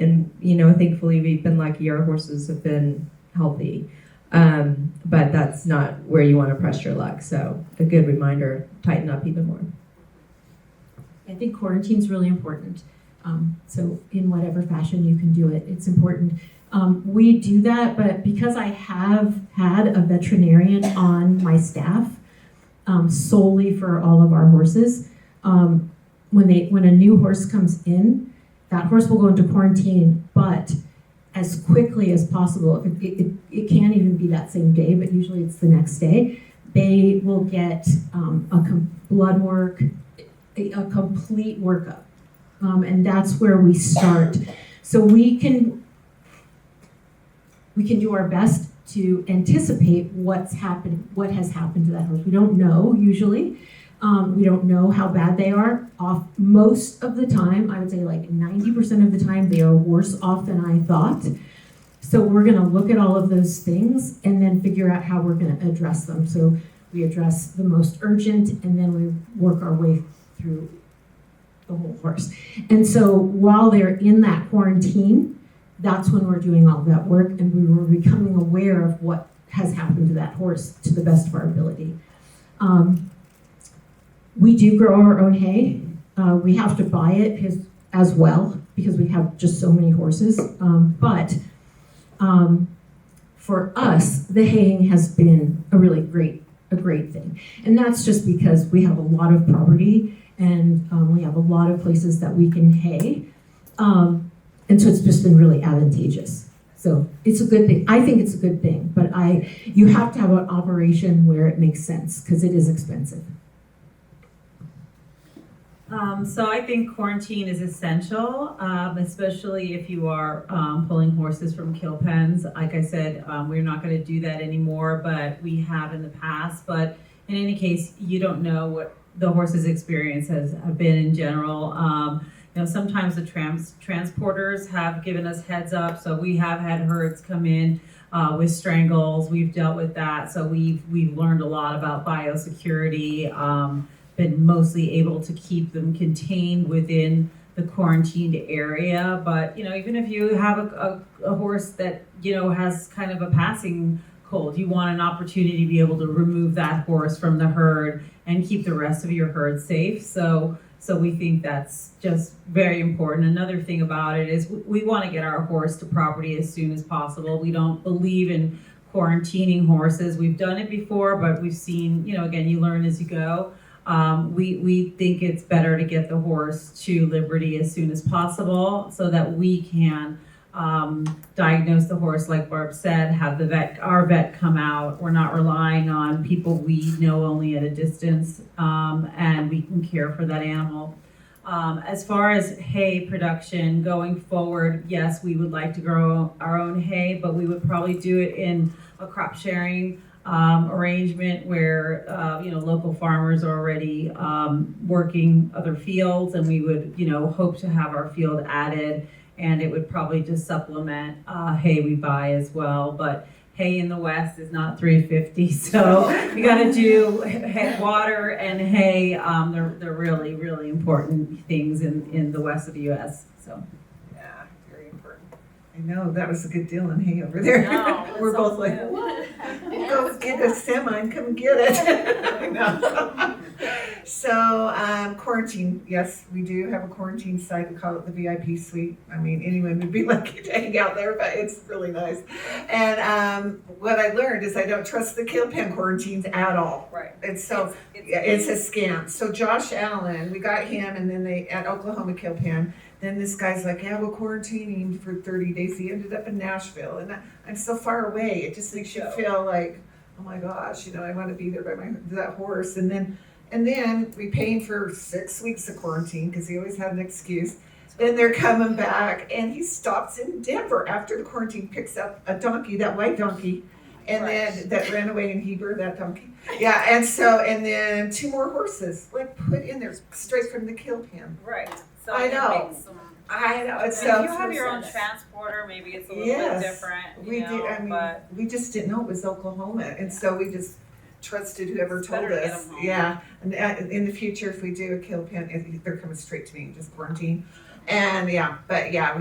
thankfully we've been lucky. Our horses have been healthy. But that's not where you want to press your luck. So a good reminder, tighten up even more. I think quarantine's really important. So in whatever fashion you can do it, it's important. We do that, but because I have had a veterinarian on my staff solely for all of our horses, when a new horse comes in, that horse will go into quarantine, but as quickly as possible, it can't even be that same day, but usually it's the next day, they will get blood work, a complete workup. And that's where we start. So we can do our best to anticipate what has happened to that horse. We don't know usually. We don't know how bad they are. Most of the time, I would say like 90% of the time, they are worse off than I thought. So we're gonna look at all of those things and then figure out how we're gonna address them. So we address the most urgent and then we work our way through the whole horse. And so while they're in that quarantine, that's when we're doing all that work and we were becoming aware of what has happened to that horse to the best of our ability. We do grow our own hay. We have to buy it as well because we have just so many horses. But for us, the haying has been a really great thing. And that's just because we have a lot of property and we have a lot of places that we can hay. And so it's just been really advantageous. So it's a good thing. I think it's a good thing, but you have to have an operation where it makes sense because it is expensive. So I think quarantine is essential, especially if you are pulling horses from kill pens. Like I said, we're not going to do that anymore, but we have in the past. But in any case, you don't know what the horse's experience has been in general. Sometimes the transporters have given us heads up. So we have had herds come in with strangles. We've dealt with that. So we've learned a lot about biosecurity. Been mostly able to keep them contained within the quarantined area. But, even if you have a horse that, has kind of a passing cold, you want an opportunity to be able to remove that horse from the herd and keep the rest of your herd safe. So we think that's just very important. Another thing about it is we want to get our horse to property as soon as possible. We don't believe in quarantining horses. We've done it before, but we've seen, again, you learn as you go. We think it's better to get the horse to Liberty as soon as possible so that we can diagnose the horse, like Barb said, have our vet come out. We're not relying on people we know only at a distance, and we can care for that animal. As far as hay production going forward, yes, we would like to grow our own hay, but we would probably do it in a crop sharing arrangement where local farmers are already working other fields, and we would hope to have our field added and it would probably just supplement hay we buy as well. But hay in the West is not $3.50, so we got to do water and hay. They're really, really important things in the West of the U.S. So. Yeah, very important. I know, that was a good deal in hay over there. No, We're both like, what? Go get a semi and come get it. I know. So, quarantine, yes, we do have a quarantine site. We call it the VIP suite. I mean, anyone would be lucky to hang out there, but it's really nice. And what I learned is I don't trust the kill pen quarantines at all. Right. And so it's a scam. So Josh Allen, we got him, and then they at Oklahoma kill pen. Then this guy's like, yeah, we'll quarantine him for 30 days. He ended up in Nashville, and I'm so far away. It just makes you feel like, oh my gosh, I want to be there by that horse. And then we pay him for 6 weeks of quarantine because he always had an excuse. Then they're coming back, and he stops in Denver after the quarantine, picks up a donkey, that white donkey, and then that ran away in Heber, that donkey. Yeah, and then 2 more horses, like put in there straight from the kill pen. Right. So I know. I know. If So you have your own transporter, maybe it's a little bit different. We just didn't know it was Oklahoma, and so we just trusted whoever It's told better to get us. them home. Yeah, and in the future, if we do a kill pen, they're coming straight to me, just quarantine. And we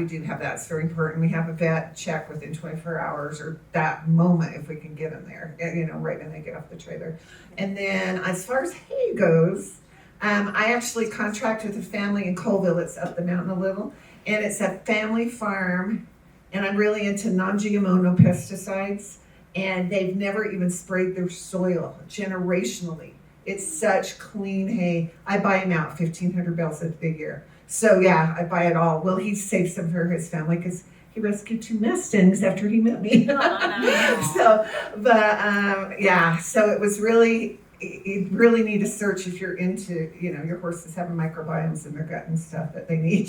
do have that. It's very important. We have a vet check within 24 hours or that moment if we can get them there, right when they get off the trailer. And then as far as hay goes, I actually contract with a family in Colville. It's up the mountain a little, and it's a family farm, and I'm really into non-GMO, no pesticides, and they've never even sprayed their soil generationally. It's such clean hay. I buy him out 1,500 bales a year. So yeah, I buy it all. Well, he saved some for his family because he rescued 2 Mustangs after he met me. So it was really, you really need to search if you're into, your horses having microbiomes in their gut and stuff that they need,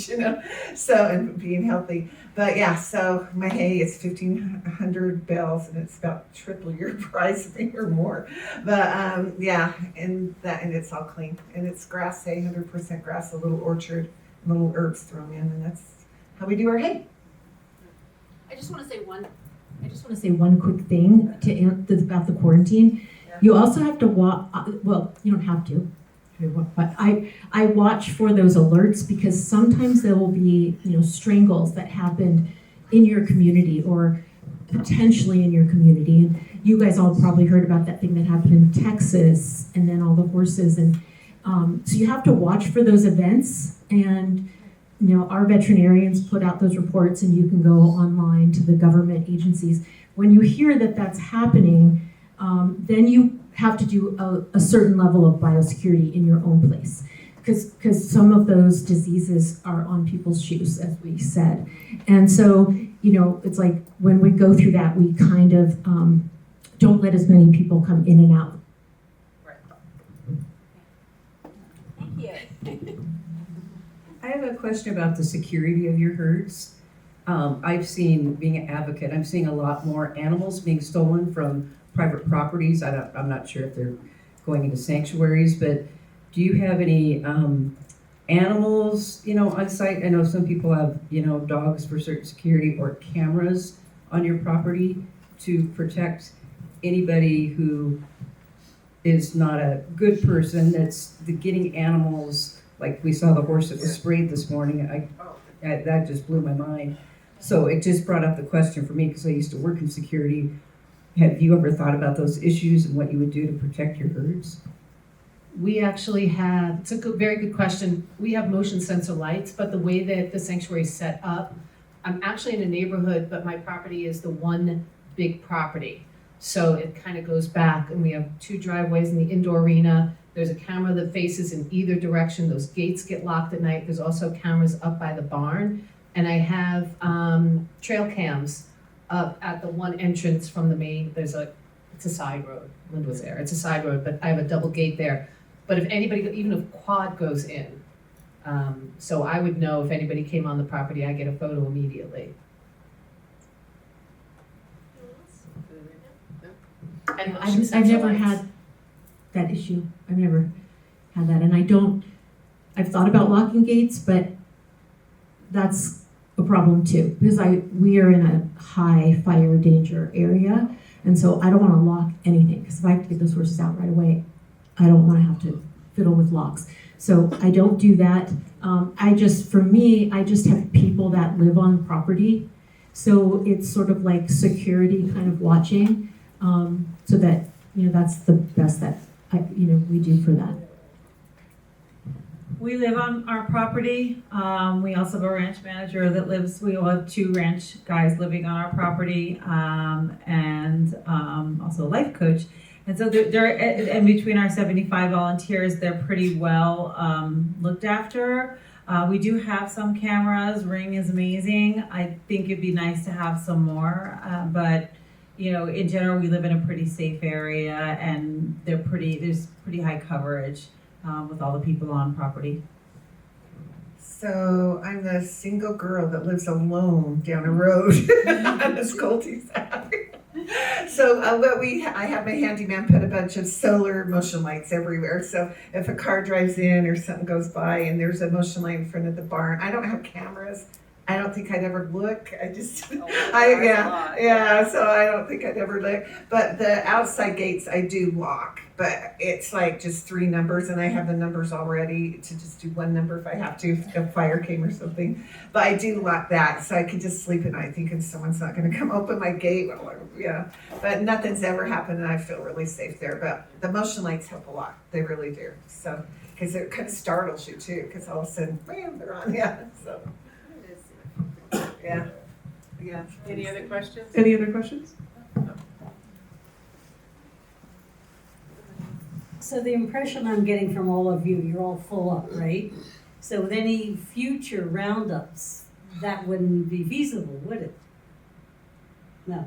so, and being healthy. But yeah, so my hay is 1,500 bales, and it's about triple your price or more. But and it's all clean, and it's grass hay, 100% grass, a little orchard, little herbs thrown in, and that's how we do our hay. I just want to say one quick thing about the quarantine. You also have to watch. Well, you don't have to, but I watch for those alerts because sometimes there will be strangles that happened in your community or potentially in your community. And you guys all probably heard about that thing that happened in Texas, and then all the horses, and so you have to watch for those events. And our veterinarians put out those reports, and you can go online to the government agencies. When you hear that that's happening, then you have to do a certain level of biosecurity in your own place, because some of those diseases are on people's shoes, as we said. And so, it's like when we go through that, we kind of don't let as many people come in and out. Thank you. I have a question about the security of your herds. I've seen, being an advocate, I'm seeing a lot more animals being stolen from private properties. I'm not sure if they're going into sanctuaries, but do you have any animals, on site? I know some people have, dogs for certain security or cameras on your property to protect anybody who is not a good person that's getting animals. Like we saw the horse that was sprayed this morning. That just blew my mind. So it just brought up the question for me because I used to work in security. Have you ever thought about those issues and what you would do to protect your herds? We actually have, it's a very good question. We have motion sensor lights, but the way that the sanctuary is set up, I'm actually in a neighborhood, but my property is the one big property. So it kind of goes back, and we have 2 driveways in the indoor arena. There's a camera that faces in either direction. Those gates get locked at night. There's also cameras up by the barn. And I have trail cams up at the one entrance from the main. It's a side road. Linda was there. It's a side road, but I have a double gate there. But if anybody, even if quad goes in, so I would know if anybody came on the property, I get a photo immediately. And I've never had that issue. I've never had that, and I've thought about locking gates, but that's a problem too, because we are in a high fire danger area, and so I don't want to lock anything, because if I have to get those horses out right away, I don't want to have to fiddle with locks. So I don't do that. For me, I just have people that live on property, so it's sort of like security kind of watching, so that, that's the best that we do for that. We live on our property. We also have a ranch manager that lives, we all have 2 ranch guys living on our property, and also a life coach. And so they're in between our 75 volunteers, they're pretty well looked after. We do have some cameras. Ring is amazing. I think it'd be nice to have some more, but in general, we live in a pretty safe area, and there's pretty high coverage with all the people on property. So I'm the single girl that lives alone down a road on this cul-de-sac. So I have my handyman put a bunch of solar motion lights everywhere. So if a car drives in or something goes by and there's a motion light in front of the barn, I don't have cameras. I don't think I'd ever look. So I don't think I'd ever look. But the outside gates I do lock, but it's like just 3 numbers, and I have the numbers already to just do 1 number if I have to, if a fire came or something. But I do lock that, so I can just sleep at night thinking someone's not going to come open my gate. But nothing's ever happened, and I feel really safe there. But the motion lights help a lot. They really do. So, because it kind of startles you too, because all of a sudden, bam, they're on. So. Yeah. Any other questions? Any other questions? So the impression I'm getting from all of you, you're all full up, right? So with any future roundups, that wouldn't be feasible, would it? No.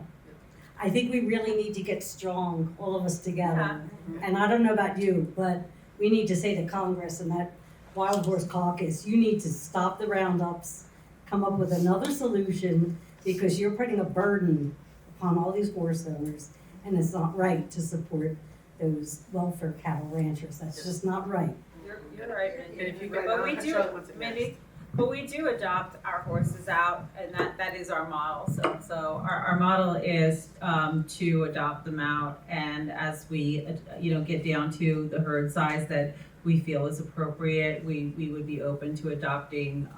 I think we really need to get strong, all of us together. And I don't know about you, but we need to say to Congress and that Wild Horse Caucus, you need to stop the roundups, come up with another solution, because you're putting a burden upon all these horse owners, and it's not right to support those welfare cattle ranchers. That's just not right. You're right, Mindy. But we do adopt our horses out, and that is our model. So our model is to adopt them out, and as we get down to the herd size that we feel is appropriate, we would be open to adopting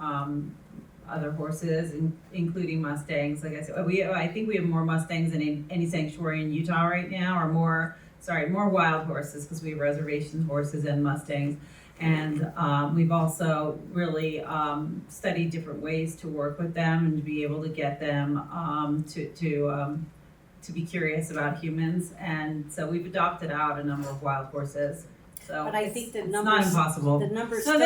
other horses, including Mustangs. Like I said, I think we have more Mustangs than any sanctuary in Utah right now, or more wild horses, because we have reservation horses and Mustangs. And we've also really studied different ways to work with them and to be able to get them to be curious about humans. And so we've adopted out a number of wild horses. So but I think the it's numbers, not impossible. The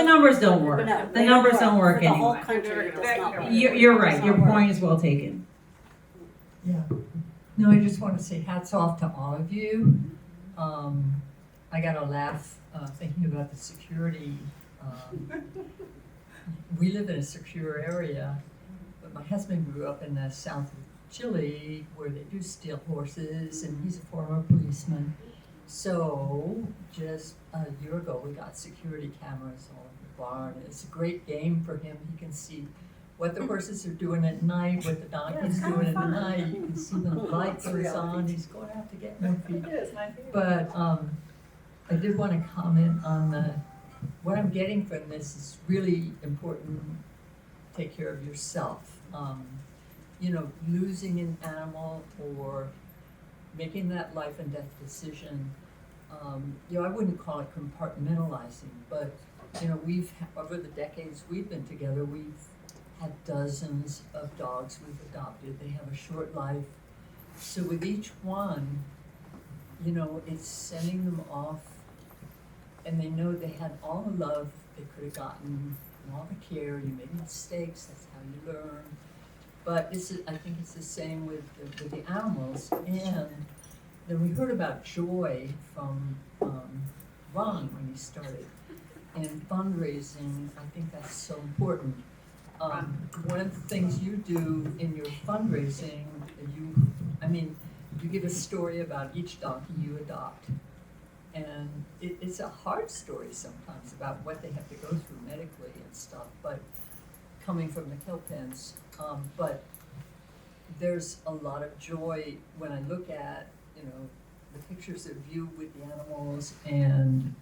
numbers don't work. No, the numbers don't work for the anyway. whole country, it does not work. You're right. Your point is well taken. Yeah. No, I just want to say hats off to all of you. I got a laugh thinking about the security. We live in a secure area, but my husband grew up in the south of Chile where they do steal horses, and he's a former policeman. So just a year ago, we got security cameras all in the barn. It's a great game for him. He can see what the horses are doing at night, what the donkey's doing at night. You can see when the light goes on. He's going to have to get more feet. But I did want to comment on what I'm getting from this is really important. Take care of yourself. Losing an animal or making that life and death decision. I wouldn't call it compartmentalizing, but we've over the decades we've been together, we've had dozens of dogs we've adopted. They have a short life, so with each one, it's sending them off, and they know they had all the love they could have gotten, and all the care. You made mistakes. That's how you learn. But I think it's the same with the animals. And then we heard about joy from Ron when he started. And fundraising, I think that's so important. One of the things you do in your fundraising, you give a story about each donkey you adopt. And it's a hard story sometimes about what they have to go through medically and stuff. But coming from the hill pens, but there's a lot of joy when I look at, you know, the pictures of you with the animals and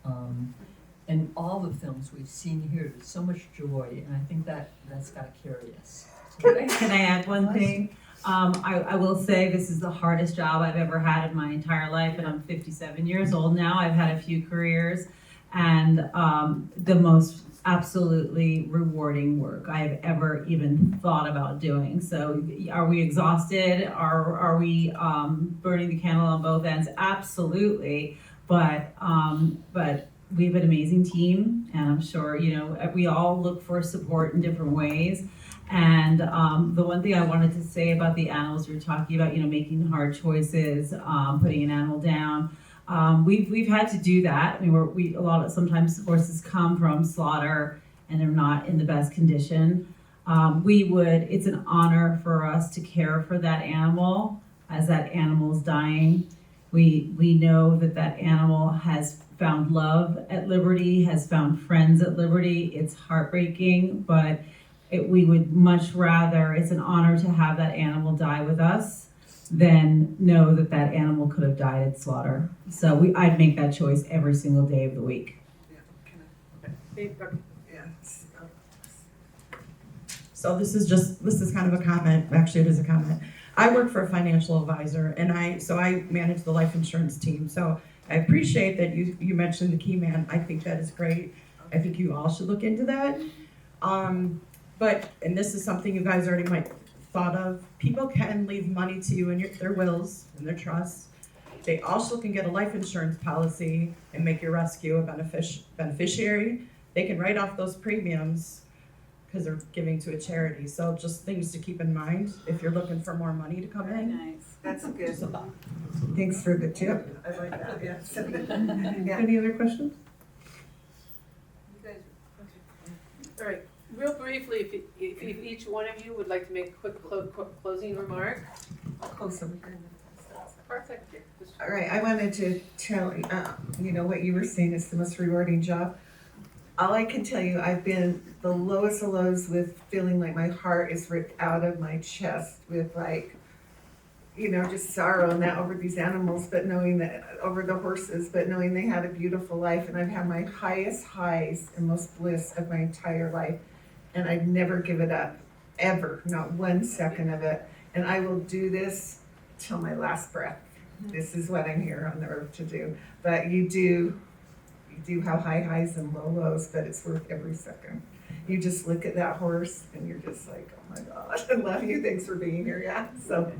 all the films we've seen here. There's so much joy, and I think that's got to carry us. Can I add one thing? I will say this is the hardest job I've ever had in my entire life, and I'm 57 years old now. I've had a few careers, and the most absolutely rewarding work I've ever even thought about doing. So are we exhausted? Are we burning the candle on both ends? Absolutely. But we have an amazing team, and I'm sure, you know, we all look for support in different ways. And the one thing I wanted to say about the animals you're talking about, you know, making hard choices, putting an animal down. We've had to do that. I mean, sometimes horses come from slaughter and they're not in the best condition. It's an honor for us to care for that animal as that animal's dying. We know that animal has found love at Liberty, has found friends at Liberty. It's heartbreaking, but we would much rather, it's an honor to have that animal die with us than know that animal could have died at slaughter. So I'd make that choice every single day of the week. So this is kind of a comment. Actually, it is a comment. I work for a financial advisor, and I manage the life insurance team. So I appreciate that you mentioned the key man. I think that is great. I think you all should look into that. And this is something you guys already might thought of. People can leave money to you in their wills and their trusts. They also can get a life insurance policy and make your rescue a beneficiary. They can write off those premiums because they're giving to a charity. So just things to keep in mind if you're looking for more money to come in. Nice. That's good. Thanks for the tip. I like that. Yeah. Yeah. Any other questions? All right, real briefly, if each one of you would like to make a quick closing remark. I'll close them. Perfect. All right, I wanted to tell you know, what you were saying is the most rewarding job. All I can tell you, I've been the lowest of lows with feeling like my heart is ripped out of my chest with, like, you know, just sorrow, not over these animals, but knowing that, over the horses, but knowing they had a beautiful life. And I've had my highest highs and most bliss of my entire life. And I'd never give it up, ever, not 1 second of it. And I will do this till my last breath. This is what I'm here on the earth to do. But you do have high highs and low lows, but it's worth every second. You just look at that horse and you're just like, oh my God, I love you. Thanks for being here. Yeah. So.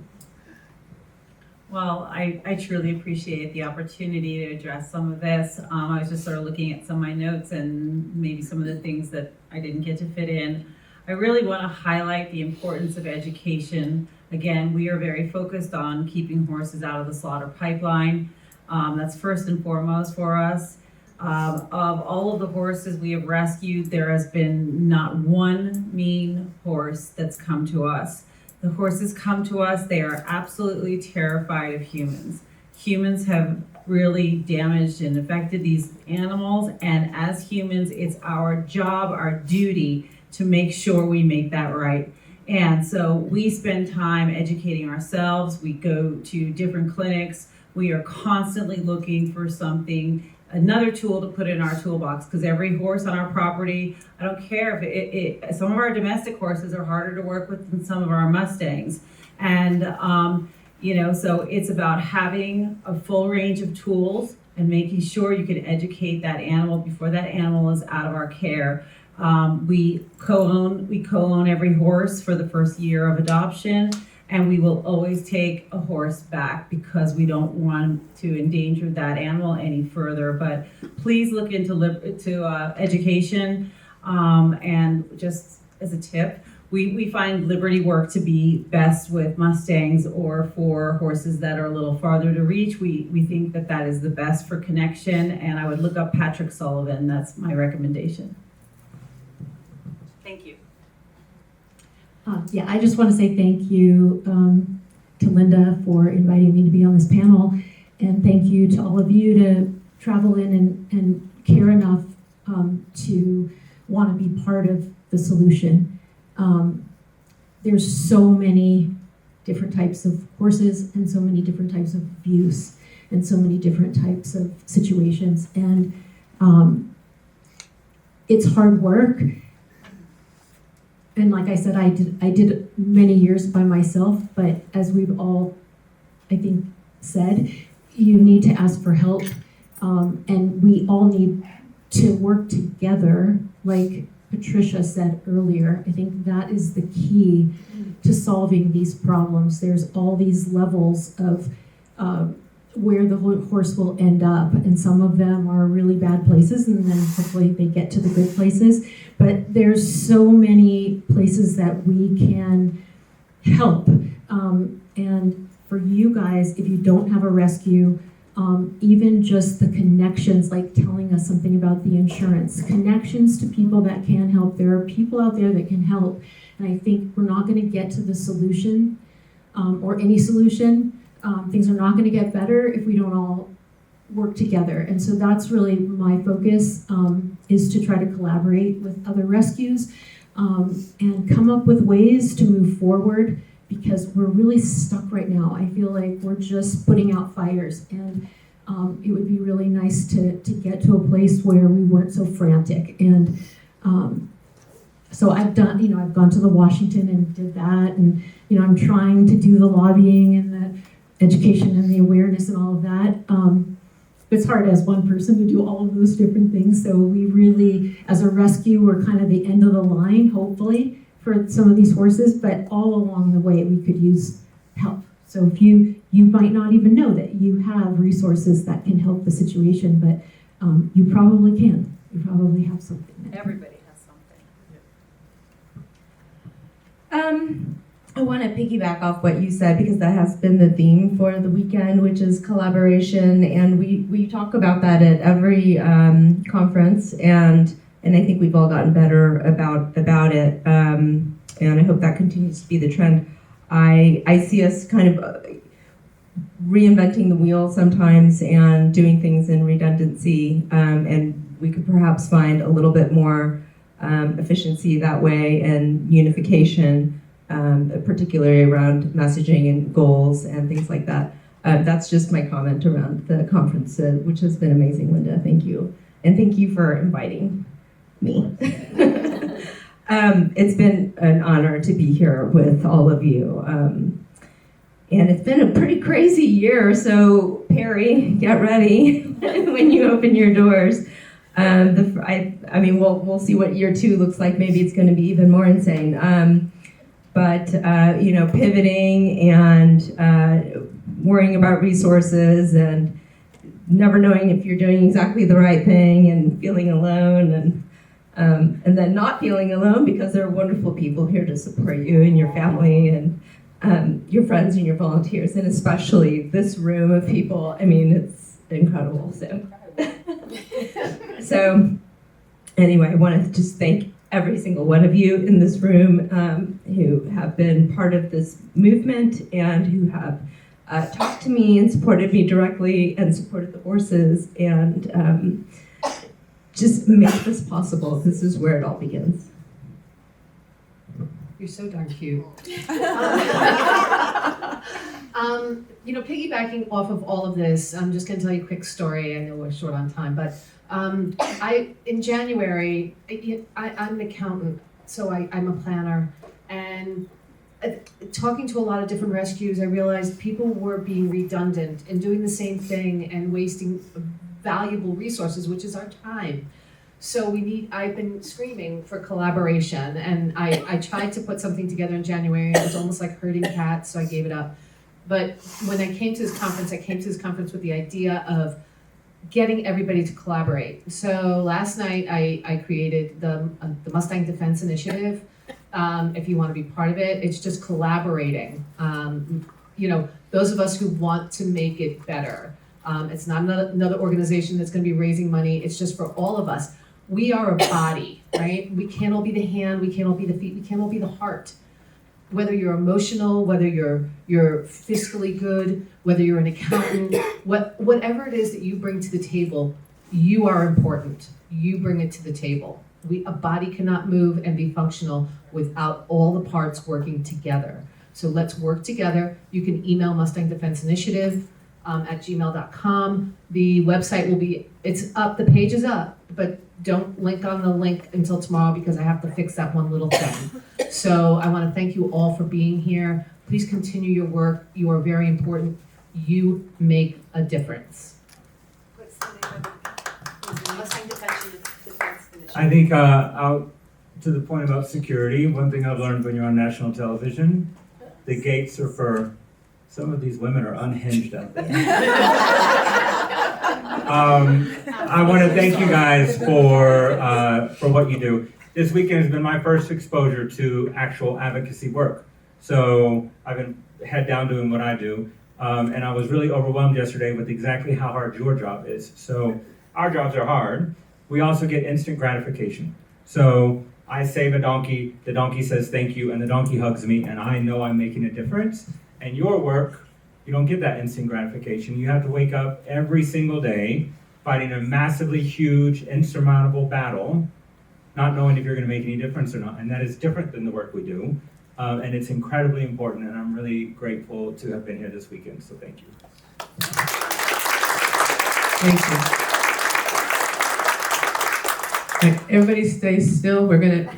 Well, I truly appreciate the opportunity to address some of this. I was just sort of looking at some of my notes and maybe some of the things that I didn't get to fit in. I really want to highlight the importance of education. Again, we are very focused on keeping horses out of the slaughter pipeline. That's first and foremost for us. Of all of the horses we have rescued, there has been not one mean horse that's come to us. The horses come to us, they are absolutely terrified of humans. Humans have really damaged and affected these animals, and as humans, it's our job, our duty to make sure we make that right. And so we spend time educating ourselves, we go to different clinics, we are constantly looking for something, another tool to put in our toolbox, because every horse on our property, I don't care if some of our domestic horses are harder to work with than some of our Mustangs. And, so it's about having a full range of tools and making sure you can educate that animal before that animal is out of our care. We co-own every horse for the first year of adoption. And we will always take a horse back because we don't want to endanger that animal any further. But please look into education. And just as a tip, we find Liberty work to be best with Mustangs or for horses that are a little farther to reach. We think that is the best for connection. And I would look up Patrick Sullivan. That's my recommendation. Thank you. I just want to say thank you to Linda for inviting me to be on this panel, and thank you to all of you to travel in and care enough to want to be part of the solution. there's so many different types of horses and so many different types of abuse and so many different types of situations. And it's hard work. And like I said, I did many years by myself, but as we've all, I think, said, you need to ask for help. And we all need to work together, like Patricia said earlier. I think that is the key to solving these problems. There's all these levels of where the horse will end up, and some of them are really bad places, and then hopefully they get to the good places. But there's so many places that we can help. And for you guys, if you don't have a rescue, even just the connections, like telling us something about the insurance, connections to people that can help. There are people out there that can help. And I think we're not going to get to the solution or any solution. Things are not going to get better if we don't all work together. And so that's really my focus, is to try to collaborate with other rescues and come up with ways to move forward, because we're really stuck right now. I feel like we're just putting out fires, and it would be really nice to get to a place where we weren't so frantic. And so I've gone to the Washington and did that, and I'm trying to do the lobbying and the education and the awareness and all of that. It's hard as one person to do all of those different things. So we really, as a rescue, we're kind of the end of the line, hopefully, for some of these horses, but all along the way we could use help. So if you might not even know that you have resources that can help the situation, but you probably can. You probably have something. Everybody has something. I want to piggyback off what you said, because that has been the theme for the weekend, which is collaboration, and we talk about that at every conference, and I think we've all gotten better about it, and I hope that continues to be the trend. I see us kind of reinventing the wheel sometimes and doing things in redundancy, and we could perhaps find a little bit more efficiency that way and unification, particularly around messaging and goals and things like that. That's just my comment around the conference, which has been amazing, Linda. Thank you. And thank you for inviting me. It's been an honor to be here with all of you. And it's been a pretty crazy year, so Perry, get ready when you open your doors. We'll see what year 2 looks like. Maybe it's going to be even more insane. But pivoting and worrying about resources and never knowing if you're doing exactly the right thing and feeling alone, and then not feeling alone because there are wonderful people here to support you and your family and your friends and your volunteers, and especially this room of people. I mean, it's incredible. So anyway, I want to just thank every single one of you in this room who have been part of this movement and who have talked to me and supported me directly and supported the horses and just make this possible. This is where it all begins. You're so darn cute. Piggybacking off of all of this, I'm just going to tell you a quick story. I know we're short on time, but in January, I'm an accountant, so I'm a planner, and talking to a lot of different rescues, I realized people were being redundant and doing the same thing and wasting valuable resources, which is our time. So I've been screaming for collaboration, and I tried to put something together in January. It was almost like herding cats, so I gave it up. But when I came to this conference with the idea of getting everybody to collaborate. So last night I created the Mustang Defense Initiative. If you want to be part of it, it's just collaborating. Those of us who want to make it better. It's not another organization that's going to be raising money. It's just for all of us. We are a body, right? We can't all be the hand. We can't all be the feet. We can't all be the heart. Whether you're emotional, whether you're fiscally good, whether you're an accountant, whatever it is that you bring to the table, you are important. You bring it to the table. A body cannot move and be functional without all the parts working together. So let's work together. You can email Mustang Defense Initiative at gmail.com. The website will be, it's up, the page is up, but don't link on the link until tomorrow because I have to fix that one little thing. So I want to thank you all for being here. Please continue your work. You are very important. You make a difference. What's the name of it? Mustang Defense Initiative. I think out to the point about security, one thing I've learned when you're on national television, the gates are for, some of these women are unhinged out there. I want to thank you guys for what you do. This weekend has been my first exposure to actual advocacy work. So I've been head down doing what I do. And I was really overwhelmed yesterday with exactly how hard your job is. So our jobs are hard. We also get instant gratification. So I save a donkey, the donkey says thank you, and the donkey hugs me, and I know I'm making a difference. And your work, you don't get that instant gratification. You have to wake up every single day fighting a massively huge, insurmountable battle, not knowing if you're going to make any difference or not. And that is different than the work we do. And it's incredibly important, and I'm really grateful to have been here this weekend, so thank you. Thank you. Right, everybody stay still. We're gonna